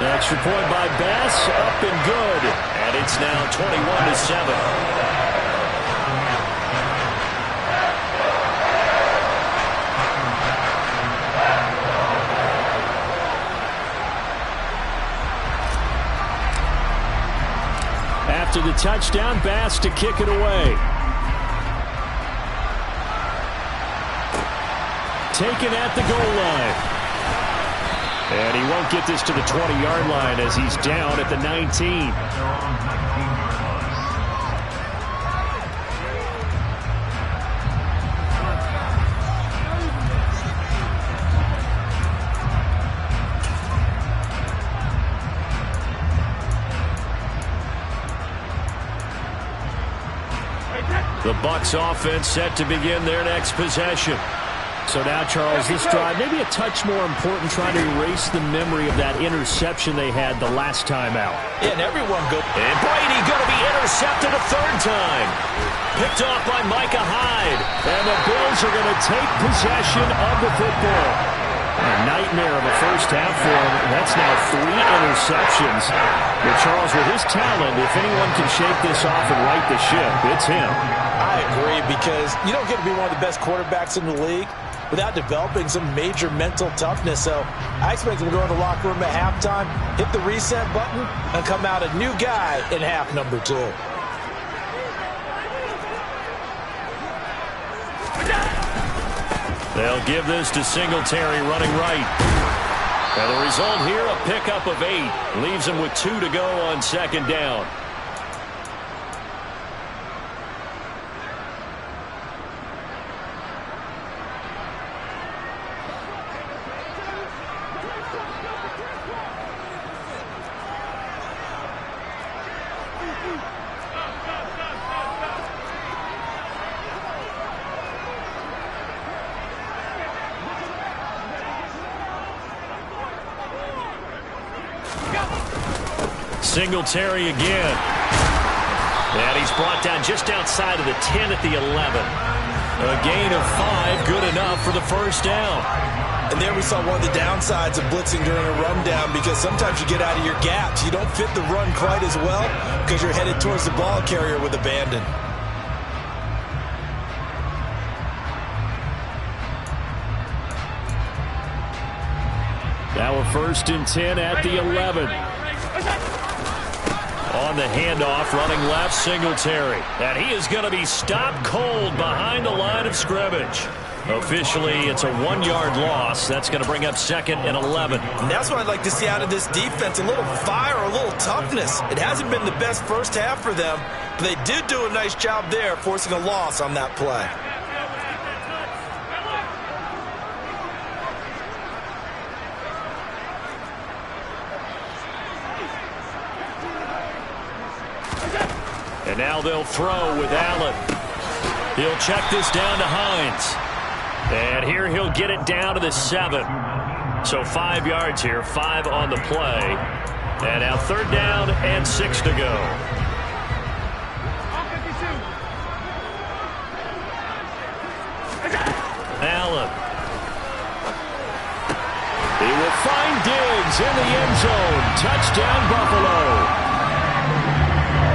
Extra point by B.O.M.B.S, up and good. And it's now 21-7. After the touchdown, B.O.M.B.S to kick it away. Taken at the goal line. And he won't get this to the 20-yard line as he's down at the 19. The Bucs offense set to begin their next possession. So now, Charles, this drive maybe a touch more important, trying to erase the memory of that interception they had the last time out. Yeah, and everyone go. And Brady going to be intercepted a 3rd time. Picked off by Micah Hyde. And the Bills are going to take possession of the football. A nightmare of a first half for him. That's now 3 interceptions. But Charles, with his talent, if anyone can shake this off and right the ship, it's him. I agree, because you don't get to be one of the best quarterbacks in the league without developing some major mental toughness. So I expect him to go in the locker room at halftime, hit the reset button, and come out a new guy in half number 2. They'll give this to Singletary running right. And the result here, a pickup of 8. Leaves him with 2 to go on 2nd down. Singletary again. And he's brought down just outside of the 10 at the 11. A gain of 5, good enough for the first down. And there we saw one of the downsides of blitzing during a rundown, because sometimes you get out of your gaps. You don't fit the run quite as well because you're headed towards the ball carrier with abandon. Now a 1st and 10 at the 11. On the handoff, running left, Singletary. And he is going to be stopped cold behind the line of scrimmage. Officially, it's a 1-yard loss. That's going to bring up 2nd and 11. And that's what I'd like to see out of this defense, a little fire, a little toughness. It hasn't been the best first half for them, but they did do a nice job there, forcing a loss on that play. And now they'll throw with Allen. He'll check this down to Hines. And here he'll get it down to the 7. So 5 yards here, 5 on the play. And now 3rd down and 6 to go. Allen. He will find Diggs in the end zone. Touchdown, Buffalo.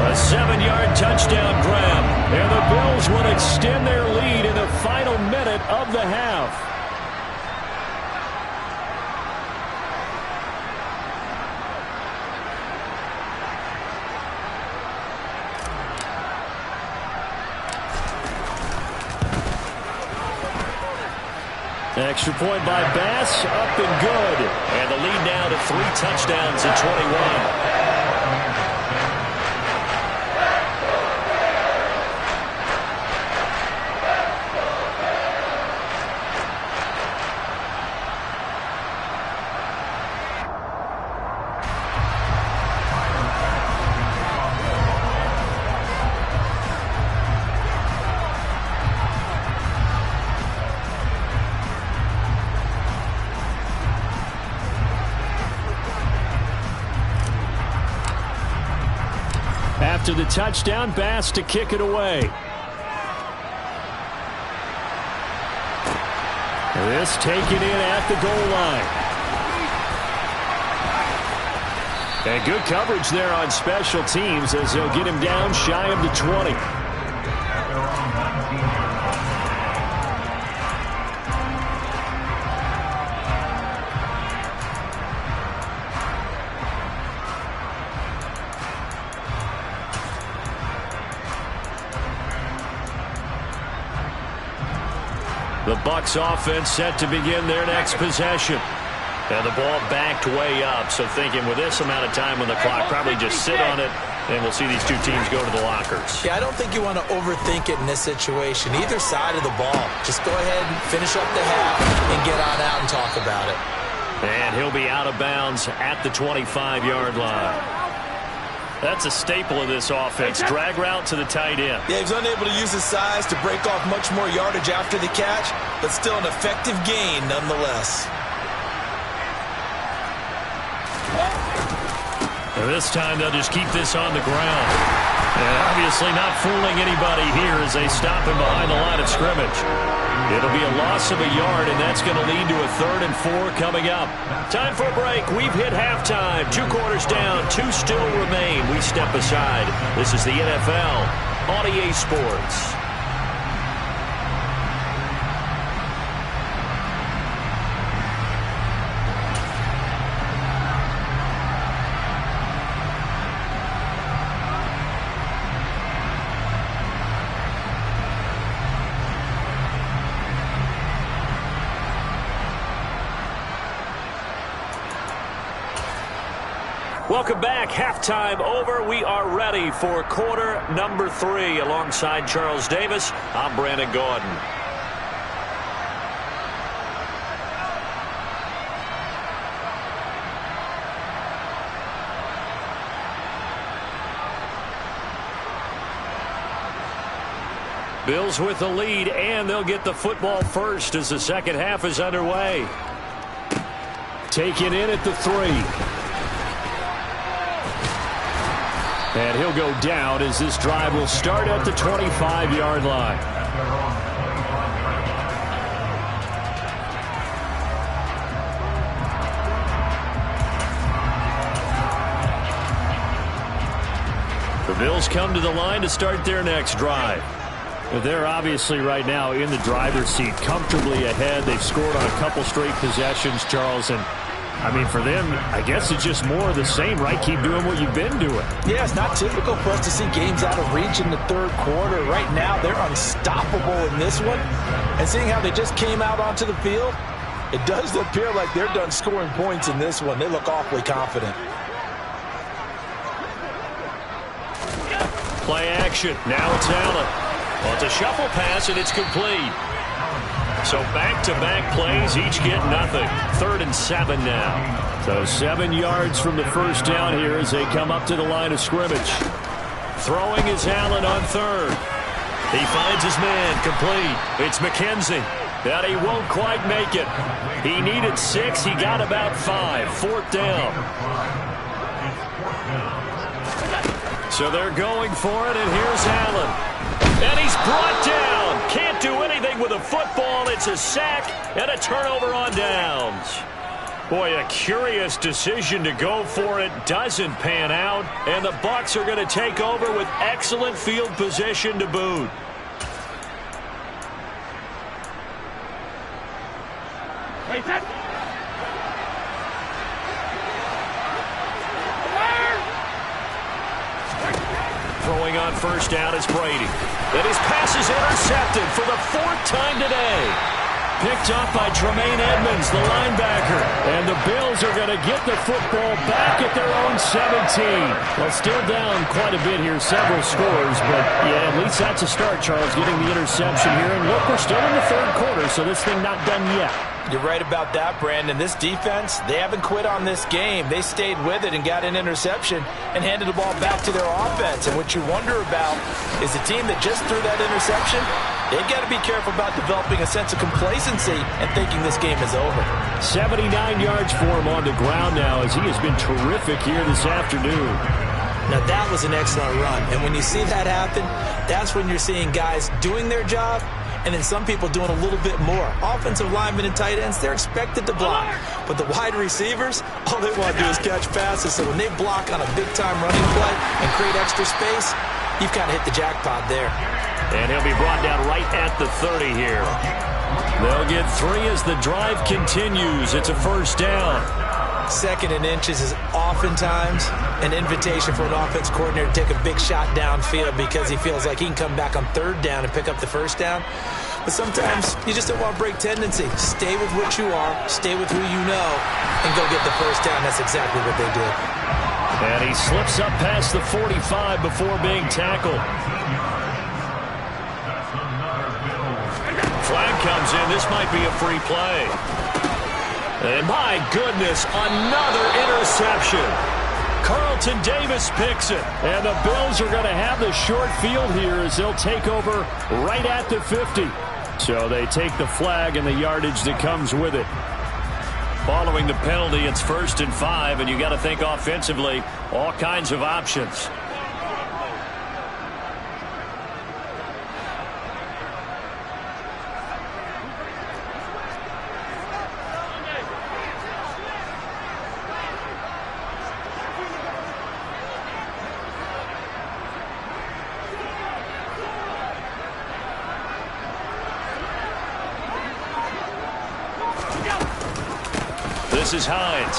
A 7-yard touchdown grab, and the Bills will extend their lead in the final minute of the half. Extra point by Bass, up and good. And the lead now to 3 touchdowns at 21. After the touchdown, Bass to kick it away. This taken in at the goal line. And good coverage there on special teams as they'll get him down shy of the 20. The Bucs offense set to begin their next possession. And the ball backed way up, so thinking with this amount of time on the clock, probably just sit on it, and we'll see these two teams go to the lockers. Yeah, I don't think you want to overthink it in this situation. Either side of the ball. Just go ahead and finish up the half and get on out and talk about it. And he'll be out of bounds at the 25-yard line. That's a staple of this offense. Drag route to the tight end. Yeah, he's unable to use his size to break off much more yardage after the catch, but still an effective gain nonetheless. And this time they'll just keep this on the ground. And obviously not fooling anybody here as they stop him behind the line of scrimmage. It'll be a loss of a yard, and that's going to lead to a 3rd and 4 coming up. Time for a break. We've hit halftime. 2 quarters down. 2 still remain. We step aside. This is the NFL on EA Sports. Welcome back. Halftime over. We are ready for quarter number 3. Alongside Charles Davis, I'm Brandon Gordon. Bills with the lead, and they'll get the football first as the second half is underway. Taken in at the 3. And he'll go down as this drive will start at the 25-yard line. Bills come to the line to start their next drive. But they're obviously right now in the driver's seat, comfortably ahead. They've scored on a couple straight possessions, Charles. And, I mean, for them, I guess it's just more of the same, right? Keep doing what you've been doing. Yeah, it's not typical for us to see games out of reach in the third quarter. Right now, they're unstoppable in this one. And seeing how they just came out onto the field, it does appear like they're done scoring points in this one. They look awfully confident. Play action. Now it's Allen. Well, it's a shuffle pass, and it's complete. So back-to-back plays, each get nothing. 3rd and 7 now. So 7 yards from the first down here as they come up to the line of scrimmage. Throwing is Allen on 3rd. He finds his man, complete. It's McKenzie. That he won't quite make it. He needed 6. He got about 5. 4th down. So they're going for it, and here's Allen. And he's brought down. Can't do anything with a football. It's a sack and a turnover on downs. Boy, a curious decision to go for it. Doesn't pan out. And the Bucs are going to take over with excellent field position to boot. Throwing on first down is Brady. And his pass is intercepted for the 4th time today. Picked up by Tremaine Edmonds, the linebacker. And the Bills are going to get the football back at their own 17. Well, still down quite a bit here, several scores. But, yeah, at least that's a start, Charles, getting the interception here. And look, we're still in the 3rd quarter, so this thing not done yet. You're right about that, Brandon. This defense, they haven't quit on this game. They stayed with it and got an interception and handed the ball back to their offense. And what you wonder about is the team that just threw that interception, they've got to be careful about developing a sense of complacency and thinking this game is over. 79 yards for him on the ground now as he has been terrific here this afternoon. Now, that was an excellent run. And when you see that happen, that's when you're seeing guys doing their job and then some people doing a little bit more. Offensive linemen and tight ends, they're expected to block. But the wide receivers, all they want to do is catch passes. So when they block on a big-time running play and create extra space, you've kind of hit the jackpot there. And he'll be brought down right at the 30 here. They'll get 3 as the drive continues. It's a first down. 2nd and inches is oftentimes an invitation for an offense coordinator to take a big shot downfield because he feels like he can come back on 3rd down and pick up the first down. But sometimes you just don't want to break tendency. Stay with what you are, stay with who you know, and go get the first down. That's exactly what they did. And he slips up past the 45 before being tackled. Flag comes in. This might be a free play. And my goodness, another interception. Carlton Davis picks it. And the Bills are going to have the short field here as they'll take over right at the 50. So they take the flag and the yardage that comes with it. Following the penalty, it's 1st and 5, and you got to think offensively, all kinds of options. This is Hines.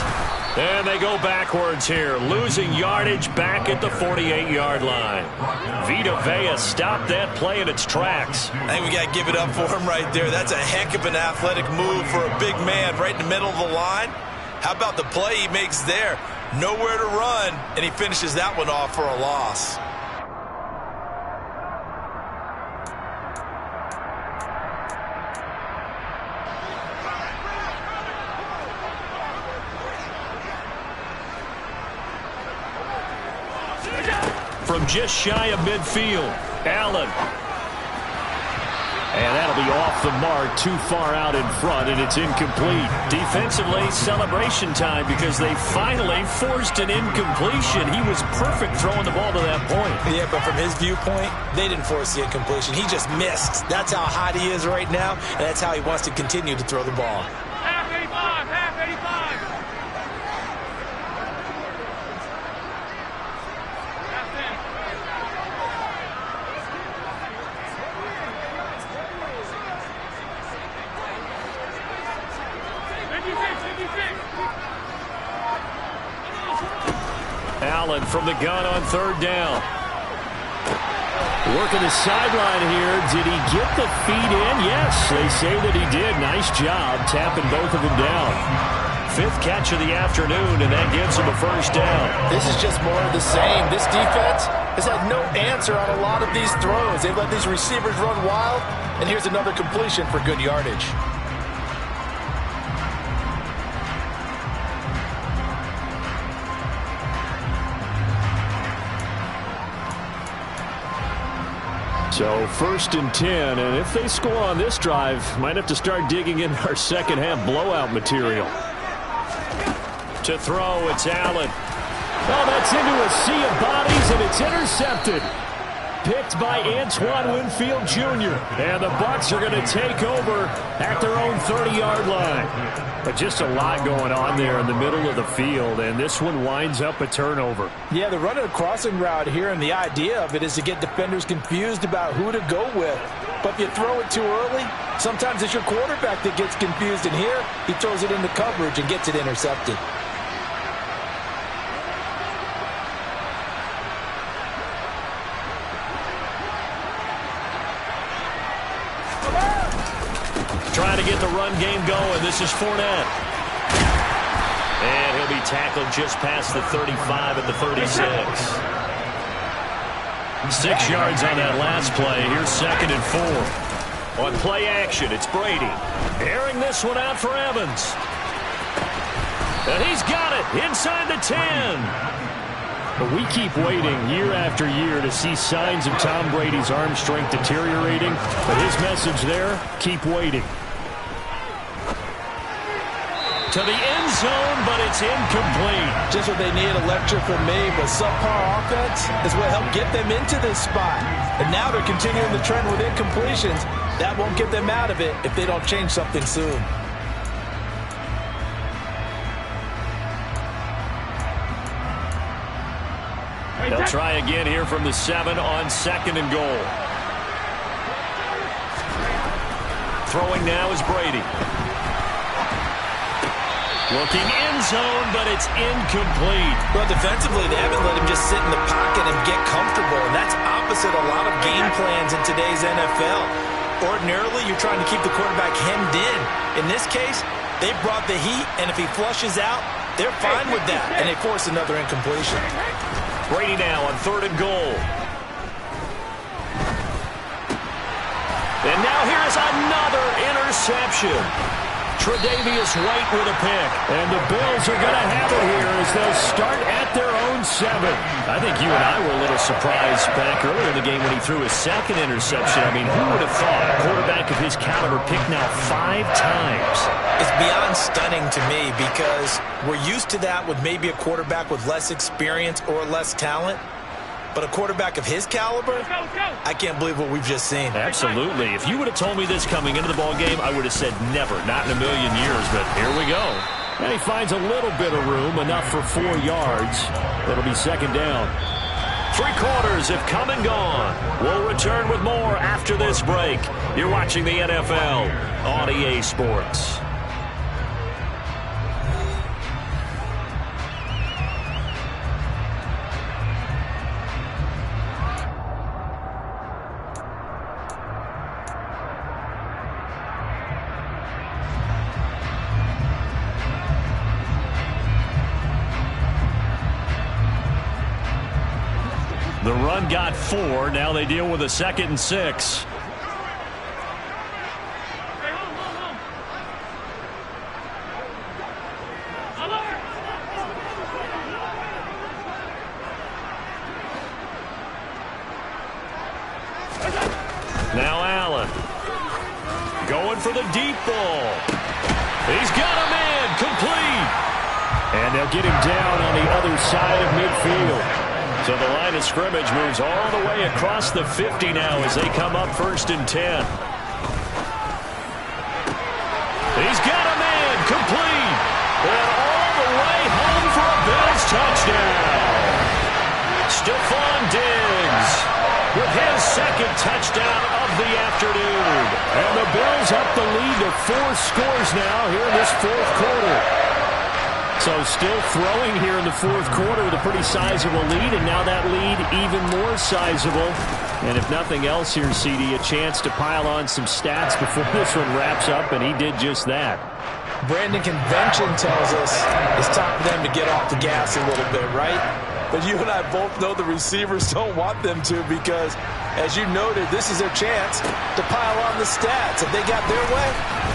And they go backwards here, losing yardage back at the 48-yard line. Vita Vea stopped that play in its tracks. I think we got to give it up for him right there. That's a heck of an athletic move for a big man right in the middle of the line. How about the play he makes there? Nowhere to run, and he finishes that one off for a loss. From just shy of midfield, Allen. And that'll be off the mark, too far out in front, and it's incomplete. Defensively, celebration time because they finally forced an incompletion. He was perfect throwing the ball to that point. Yeah, but from his viewpoint, they didn't force the incompletion. He just missed. That's how hot he is right now, and that's how he wants to continue to throw the ball. Half 85, half 85. That's it. Allen from the gun on third down. Working the sideline here. Did he get the feet in? Yes, they say that he did. Nice job tapping both of them down. Fifth catch of the afternoon, and that gives him a first down. This is just more of the same. This defense has had no answer on a lot of these throws. They've let these receivers run wild, and here's another completion for good yardage. So first and 10, and if they score on this drive, might have to start digging in our second half blowout material. To throw, it's Allen. Oh, that's into a sea of bodies, and it's intercepted. Picked by Antoine Winfield Jr. And the Bucs are going to take over at their own 30-yard line. But just a lot going on there in the middle of the field, and this one winds up a turnover. Yeah, they're running a crossing route here, and the idea of it is to get defenders confused about who to go with. But if you throw it too early, sometimes it's your quarterback that gets confused, and here he throws it into coverage and gets it intercepted. Trying to get the run game going. This is Fournette. And he'll be tackled just past the 35 at the 36. 6 yards on that last play. Here's second and 4. On play action, it's Brady. Airing this one out for Evans. And he's got it inside the 10. But we keep waiting year after year to see signs of Tom Brady's arm strength deteriorating. But his message there, keep waiting. To the end zone, but it's incomplete. Just what they need, a lecture from me, but subpar offense is what helped get them into this spot. And now they're continuing the trend with incompletions. That won't get them out of it if they don't change something soon. They'll try again here from the 7 on second and goal. Throwing now is Brady. Looking end zone, but it's incomplete. Well, defensively, they haven't let him just sit in the pocket and get comfortable, and that's opposite a lot of game plans in today's NFL. Ordinarily, you're trying to keep the quarterback hemmed in. In this case, they brought the heat, and if he flushes out, they're fine with that, and they force another incompletion. Brady now on third and goal. And now here's another interception. Tre'Davious White with a pick. And the Bills are going to have it here as they'll start at their own 7. I think you and I were a little surprised back earlier in the game when he threw his second interception. I mean, who would have thought a quarterback of his caliber picked now 5 times? It's beyond stunning to me because we're used to that with maybe a quarterback with less experience or less talent. But a quarterback of his caliber, I can't believe what we've just seen. Absolutely. If you would have told me this coming into the ball game, I would have said never, not in a million years. But here we go. And he finds a little bit of room, enough for 4 yards. It'll be second down. 3 quarters have come and gone. We'll return with more after this break. You're watching the NFL on EA Sports. The run got 4. Now they deal with a 2nd and 6. Now Allen. Going for the deep ball. He's got a man. Complete. And they'll get him down on the other side of midfield. So the line of scrimmage moves all the way across the 50 now as they come up 1st and 10. He's got a man. Complete. And all the way home for a Bills touchdown. Stephon Diggs with his 2nd touchdown of the afternoon. And the Bills up the lead to 4 scores now here in this 4th quarter. So still throwing here in the fourth quarter with a pretty sizable lead, and now that lead even more sizable. And if nothing else here, CD, a chance to pile on some stats before this one wraps up, and he did just that. Brandon, convention tells us it's time for them to get off the gas a little bit, right? But you and I both know the receivers don't want them to because, as you noted, this is their chance to pile on the stats. If they got their way,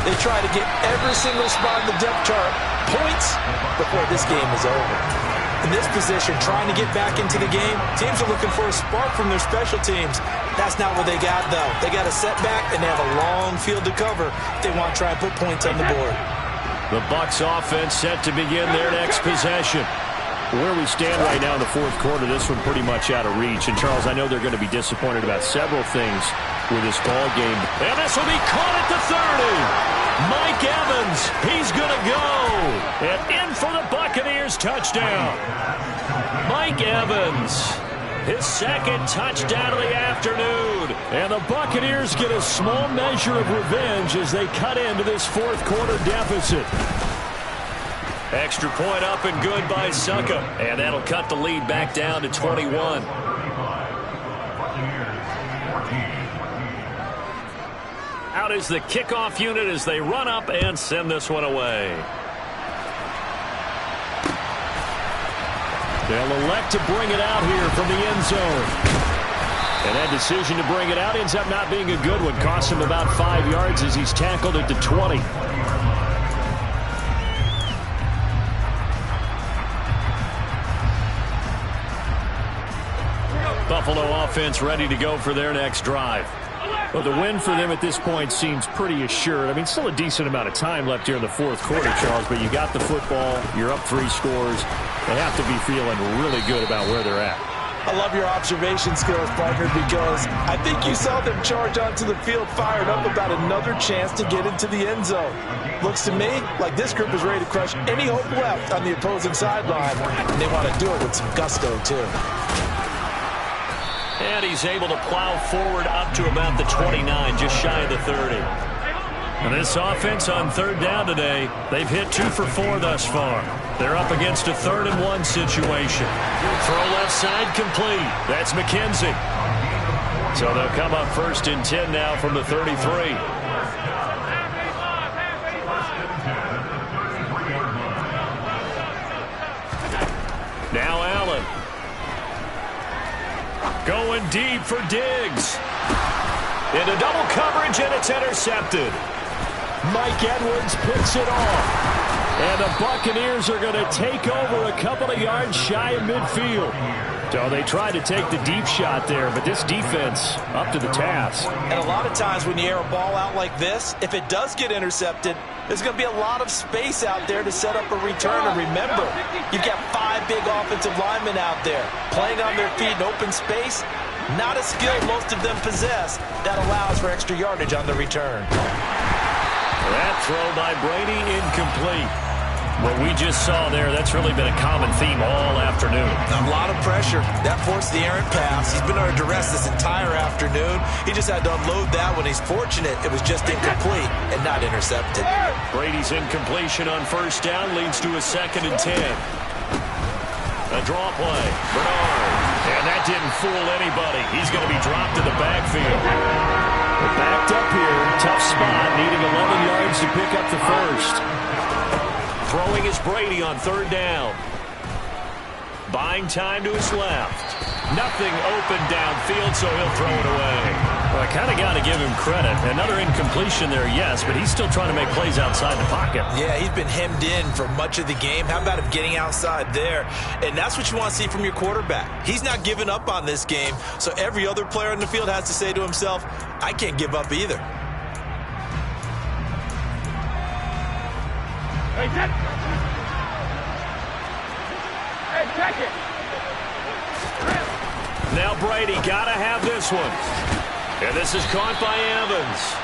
they try to get every single spot in the depth chart points before this game is over. In this position, trying to get back into the game, teams are looking for a spark from their special teams. That's not what they got, though. They got a setback, and they have a long field to cover if they want to try and put points on the board. The Bucs offense set to begin their next possession. Where we stand right now in the fourth quarter, this one pretty much out of reach. And, Charles, I know they're going to be disappointed about several things with this ball game. And this will be caught at the 30. Mike Evans, he's going to go. And in for the Buccaneers touchdown. Mike Evans, his second touchdown of the afternoon. And the Buccaneers get a small measure of revenge as they cut into this fourth quarter deficit. Extra point up and good by Succa. And that'll cut the lead back down to 21. Out is the kickoff unit as they run up and send this one away. They'll elect to bring it out here from the end zone. And that decision to bring it out ends up not being a good one. Costs him about 5 yards as he's tackled at the 20. Buffalo offense ready to go for their next drive. Well, the win for them at this point seems pretty assured. I mean, still a decent amount of time left here in the fourth quarter, Charles, but you got the football, you're up 3 scores. They have to be feeling really good about where they're at. I love your observation skills, partner, because I think you saw them charge onto the field fired up about another chance to get into the end zone. Looks to me like this group is ready to crush any hope left on the opposing sideline, and they want to do it with some gusto, too. And he's able to plow forward up to about the 29, just shy of the 30. And this offense on third down today, they've hit 2 for 4 thus far. They're up against a 3rd and 1 situation. Throw left side complete. That's McKenzie. So they'll come up 1st and 10 now from the 33. Now Allen. Going deep for Diggs. Into double coverage, and it's intercepted. Mike Edwards picks it off. And the Buccaneers are going to take over a couple of yards shy of midfield. So they tried to take the deep shot there, but this defense up to the task. And a lot of times when you air a ball out like this, if it does get intercepted, there's going to be a lot of space out there to set up a return. And remember, you've got 5 big offensive linemen out there playing on their feet in open space. Not a skill most of them possess that allows for extra yardage on the return. That throw by Brady incomplete. What we just saw there, that's really been a common theme all afternoon. A lot of pressure. That forced the errant pass. He's been under duress this entire afternoon. He just had to unload that when he's fortunate it was just incomplete and not intercepted. Brady's incompletion on 1st down leads to a 2nd and 10. A draw play. Bernard. And that didn't fool anybody. He's going to be dropped in the backfield. We're backed up here. Tough spot. Needing 11 yards to pick up the 1st. Throwing is Brady on 3rd down. Buying time to his left. Nothing open downfield, so he'll throw it away. Well, I kind of got to give him credit. Another incompletion there, yes, but he's still trying to make plays outside the pocket. Yeah, he's been hemmed in for much of the game. How about him getting outside there? And that's what you want to see from your quarterback. He's not giving up on this game, so every other player in the field has to say to himself, I can't give up either. Hey, check it. Now Brady got to have this one. And this is caught by Evans.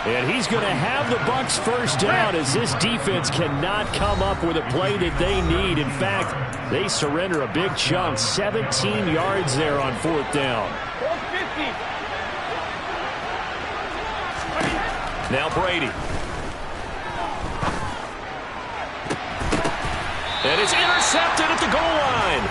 And he's going to have the Bucs 1st down as this defense cannot come up with a play that they need. In fact, they surrender a big chunk. 17 yards there on 4th down. Now Brady. And it's intercepted at the goal line.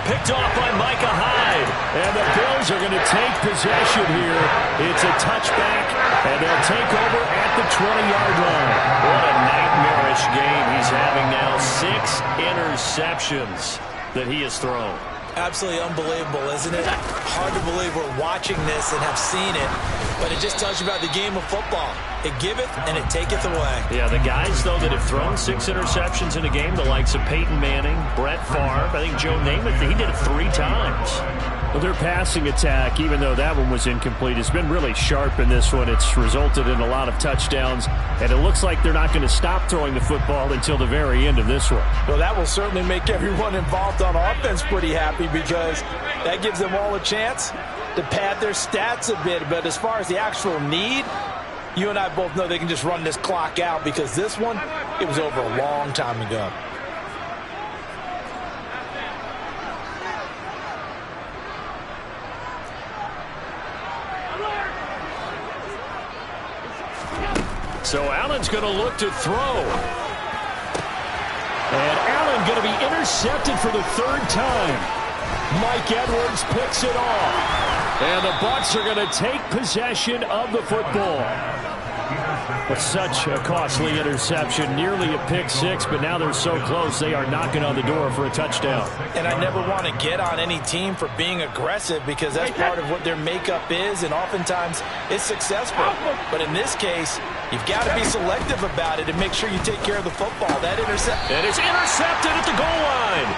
Picked off by Micah Hyde. And the Bills are going to take possession here. It's a touchback, and they'll take over at the 20-yard line. What a nightmarish game he's having now. 6 interceptions that he has thrown. Absolutely unbelievable, isn't it? Hard to believe we're watching this and have seen it, but it just tells you about the game of football. It giveth and it taketh away. Yeah, the guys, though, that have thrown 6 interceptions in a game, the likes of Peyton Manning, Brett Favre, I think Joe Namath, he did it 3 times. Well, their passing attack, even though that one was incomplete, has been really sharp in this one. It's resulted in a lot of touchdowns, and it looks like they're not going to stop throwing the football until the very end of this one. Well, that will certainly make everyone involved on offense pretty happy because that gives them all a chance to pad their stats a bit. But as far as the actual need, you and I both know they can just run this clock out because this one, it was over a long time ago. So Allen's going to look to throw. And Allen going to be intercepted for the 3rd time. Mike Edwards picks it off. And the Bucs are going to take possession of the football. With such a costly interception, nearly a pick-6, but now they're so close they are knocking on the door for a touchdown. And I never want to get on any team for being aggressive because that's part of what their makeup is, and oftentimes it's successful. But in this case, you've got to be selective about it and make sure you take care of the football. That interception. And it's intercepted at the goal line.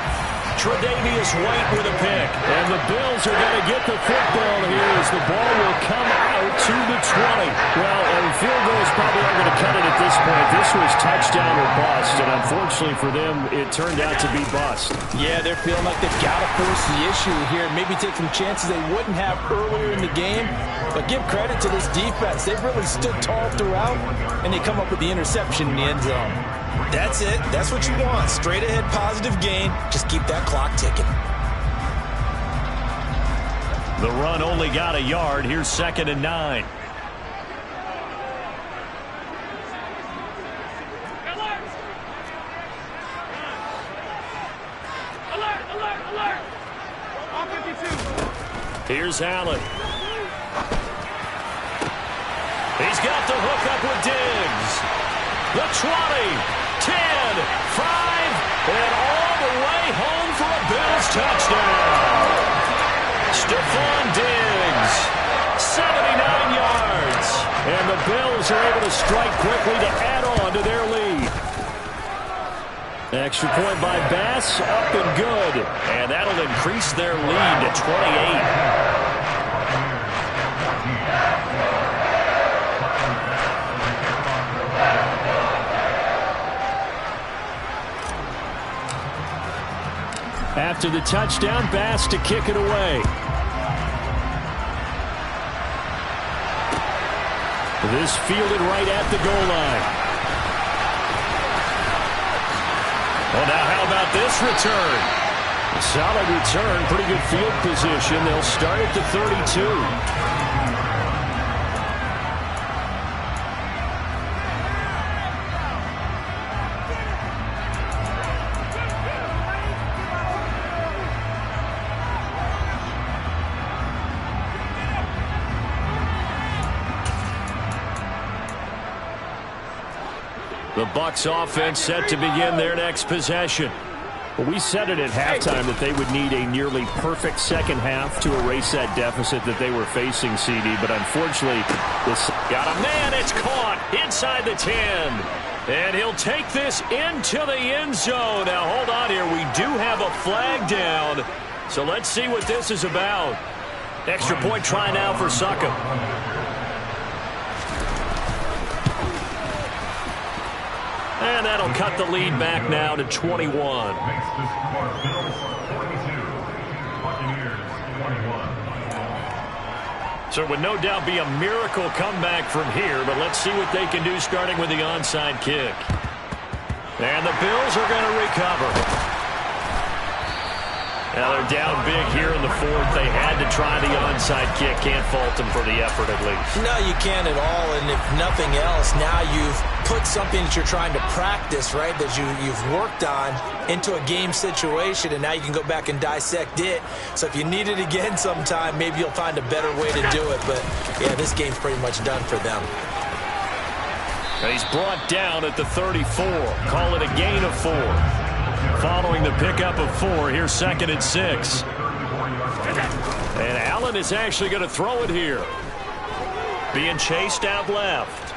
Tre'Davious White with a pick. And the Bills are going to get the football here as the ball will come out to the 20. Well, and field goals probably aren't going to cut it at this point. This was touchdown or bust, and unfortunately for them, it turned out to be bust. Yeah, they're feeling like they've got to force the issue here. Maybe take some chances they wouldn't have earlier in the game. But give credit to this defense. They've really stood tall throughout, and they come up with the interception in the end zone. That's it. That's what you want. Straight ahead positive gain. Just keep that clock ticking. The run only got a yard. Here's 2nd and 9. Here's Allen. He's got the hook up with Diggs. The 20, 10, 5, and all the way home for a Bills touchdown. Stephon Diggs, 79 yards. And the Bills are able to strike quickly to add on to their lead. Extra point by Bass, up and good. And that'll increase their lead to 28. After the touchdown, Bass to kick it away. This fielded right at the goal line. Well, now how about this return? Solid return, pretty good field position. They'll start at the 32. The Bucs offense set to begin their next possession. Well, we said it at halftime that they would need a nearly perfect second half to erase that deficit that they were facing, CD. But unfortunately, this got a man. It's caught inside the 10. And he'll take this into the end zone. Now, hold on here. We do have a flag down. So let's see what this is about. Extra point try now for Succop. And that'll cut the lead back now to 21. So it would no doubt be a miracle comeback from here, but let's see what they can do starting with the onside kick. And the Bills are going to recover. Now they're down big here in the fourth. They had to try the onside kick. Can't fault them for the effort at least. No, you can't at all. And if nothing else, now you've put something that you're trying to practice, right, that you've worked on into a game situation, and now you can go back and dissect it. So if you need it again sometime, maybe you'll find a better way to do it. But, yeah, this game's pretty much done for them. He's brought down at the 34. Call it a gain of 4. Following the pickup of 4, here's 2nd and 6. And Allen is actually going to throw it here. Being chased out left.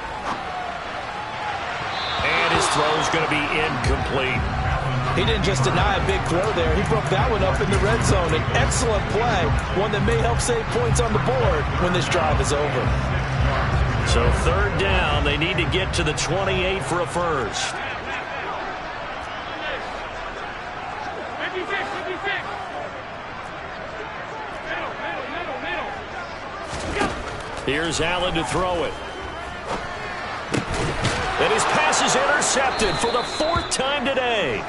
And his throw is going to be incomplete. He didn't just deny a big throw there. He broke that one up in the red zone. An excellent play, one that may help save points on the board when this drive is over. So 3rd down, they need to get to the 28 for a first. Here's Allen to throw it. And his pass is intercepted for the 4th time today.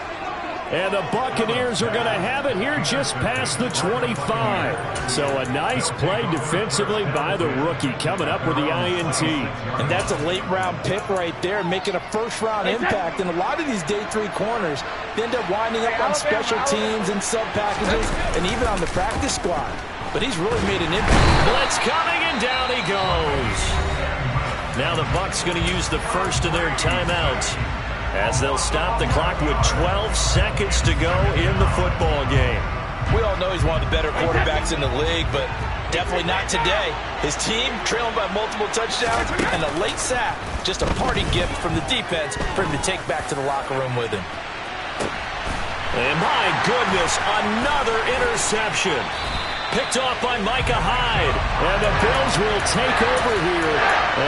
And the Buccaneers are going to have it here just past the 25. So a nice play defensively by the rookie coming up with the INT. And that's a late-round pick right there, making a first-round impact. And a lot of these day 3 corners, they end up winding up on special teams and sub-packages and even on the practice squad. But he's really made an impact. Blitz coming, and down he goes. Now the Bucs going to use the first of their timeouts as they'll stop the clock with 12 seconds to go in the football game. We all know he's one of the better quarterbacks in the league, but definitely not today. His team trailing by multiple touchdowns and a late sack, just a parting gift from the defense for him to take back to the locker room with him. And my goodness, another interception. Picked off by Micah Hyde. And the Bills will take over here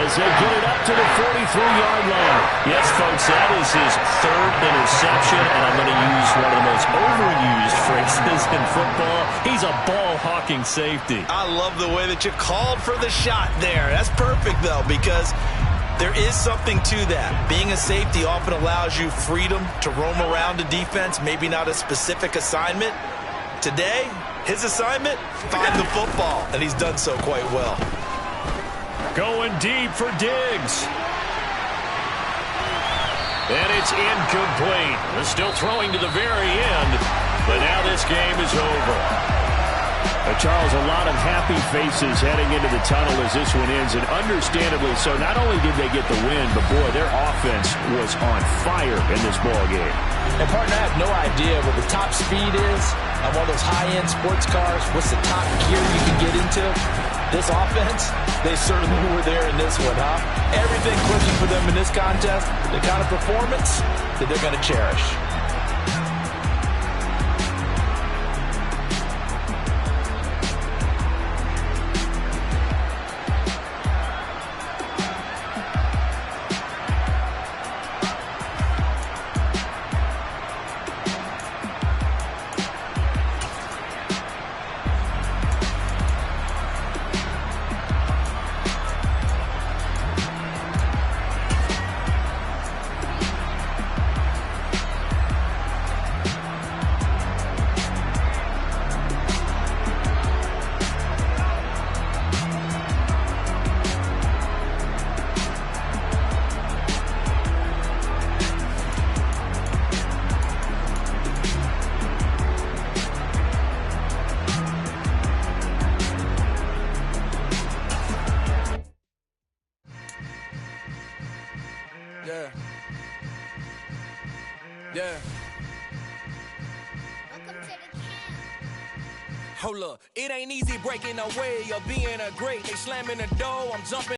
as they get it up to the 43-yard line. Yes, folks, that is his 3rd interception, and I'm going to use one of the most overused phrases in football. He's a ball-hawking safety. I love the way that you called for the shot there. That's perfect, though, because there is something to that. Being a safety often allows you freedom to roam around the defense, maybe not a specific assignment. Today, his assignment, find the football, and he's done so quite well. Going deep for Diggs. And it's incomplete. They're still throwing to the very end, but now this game is over. Charles, a lot of happy faces heading into the tunnel as this one ends, and understandably so. Not only did they get the win, but, boy, their offense was on fire in this ball game. And, partner, I have no idea what the top speed is on one of those high-end sports cars. What's the top gear you can get into? This offense, they certainly were there in this one, huh? Everything clicking for them in this contest, the kind of performance that they're going to cherish. Yeah. Hold up, it ain't easy breaking away or being a great. They slamming the door, I'm jumping.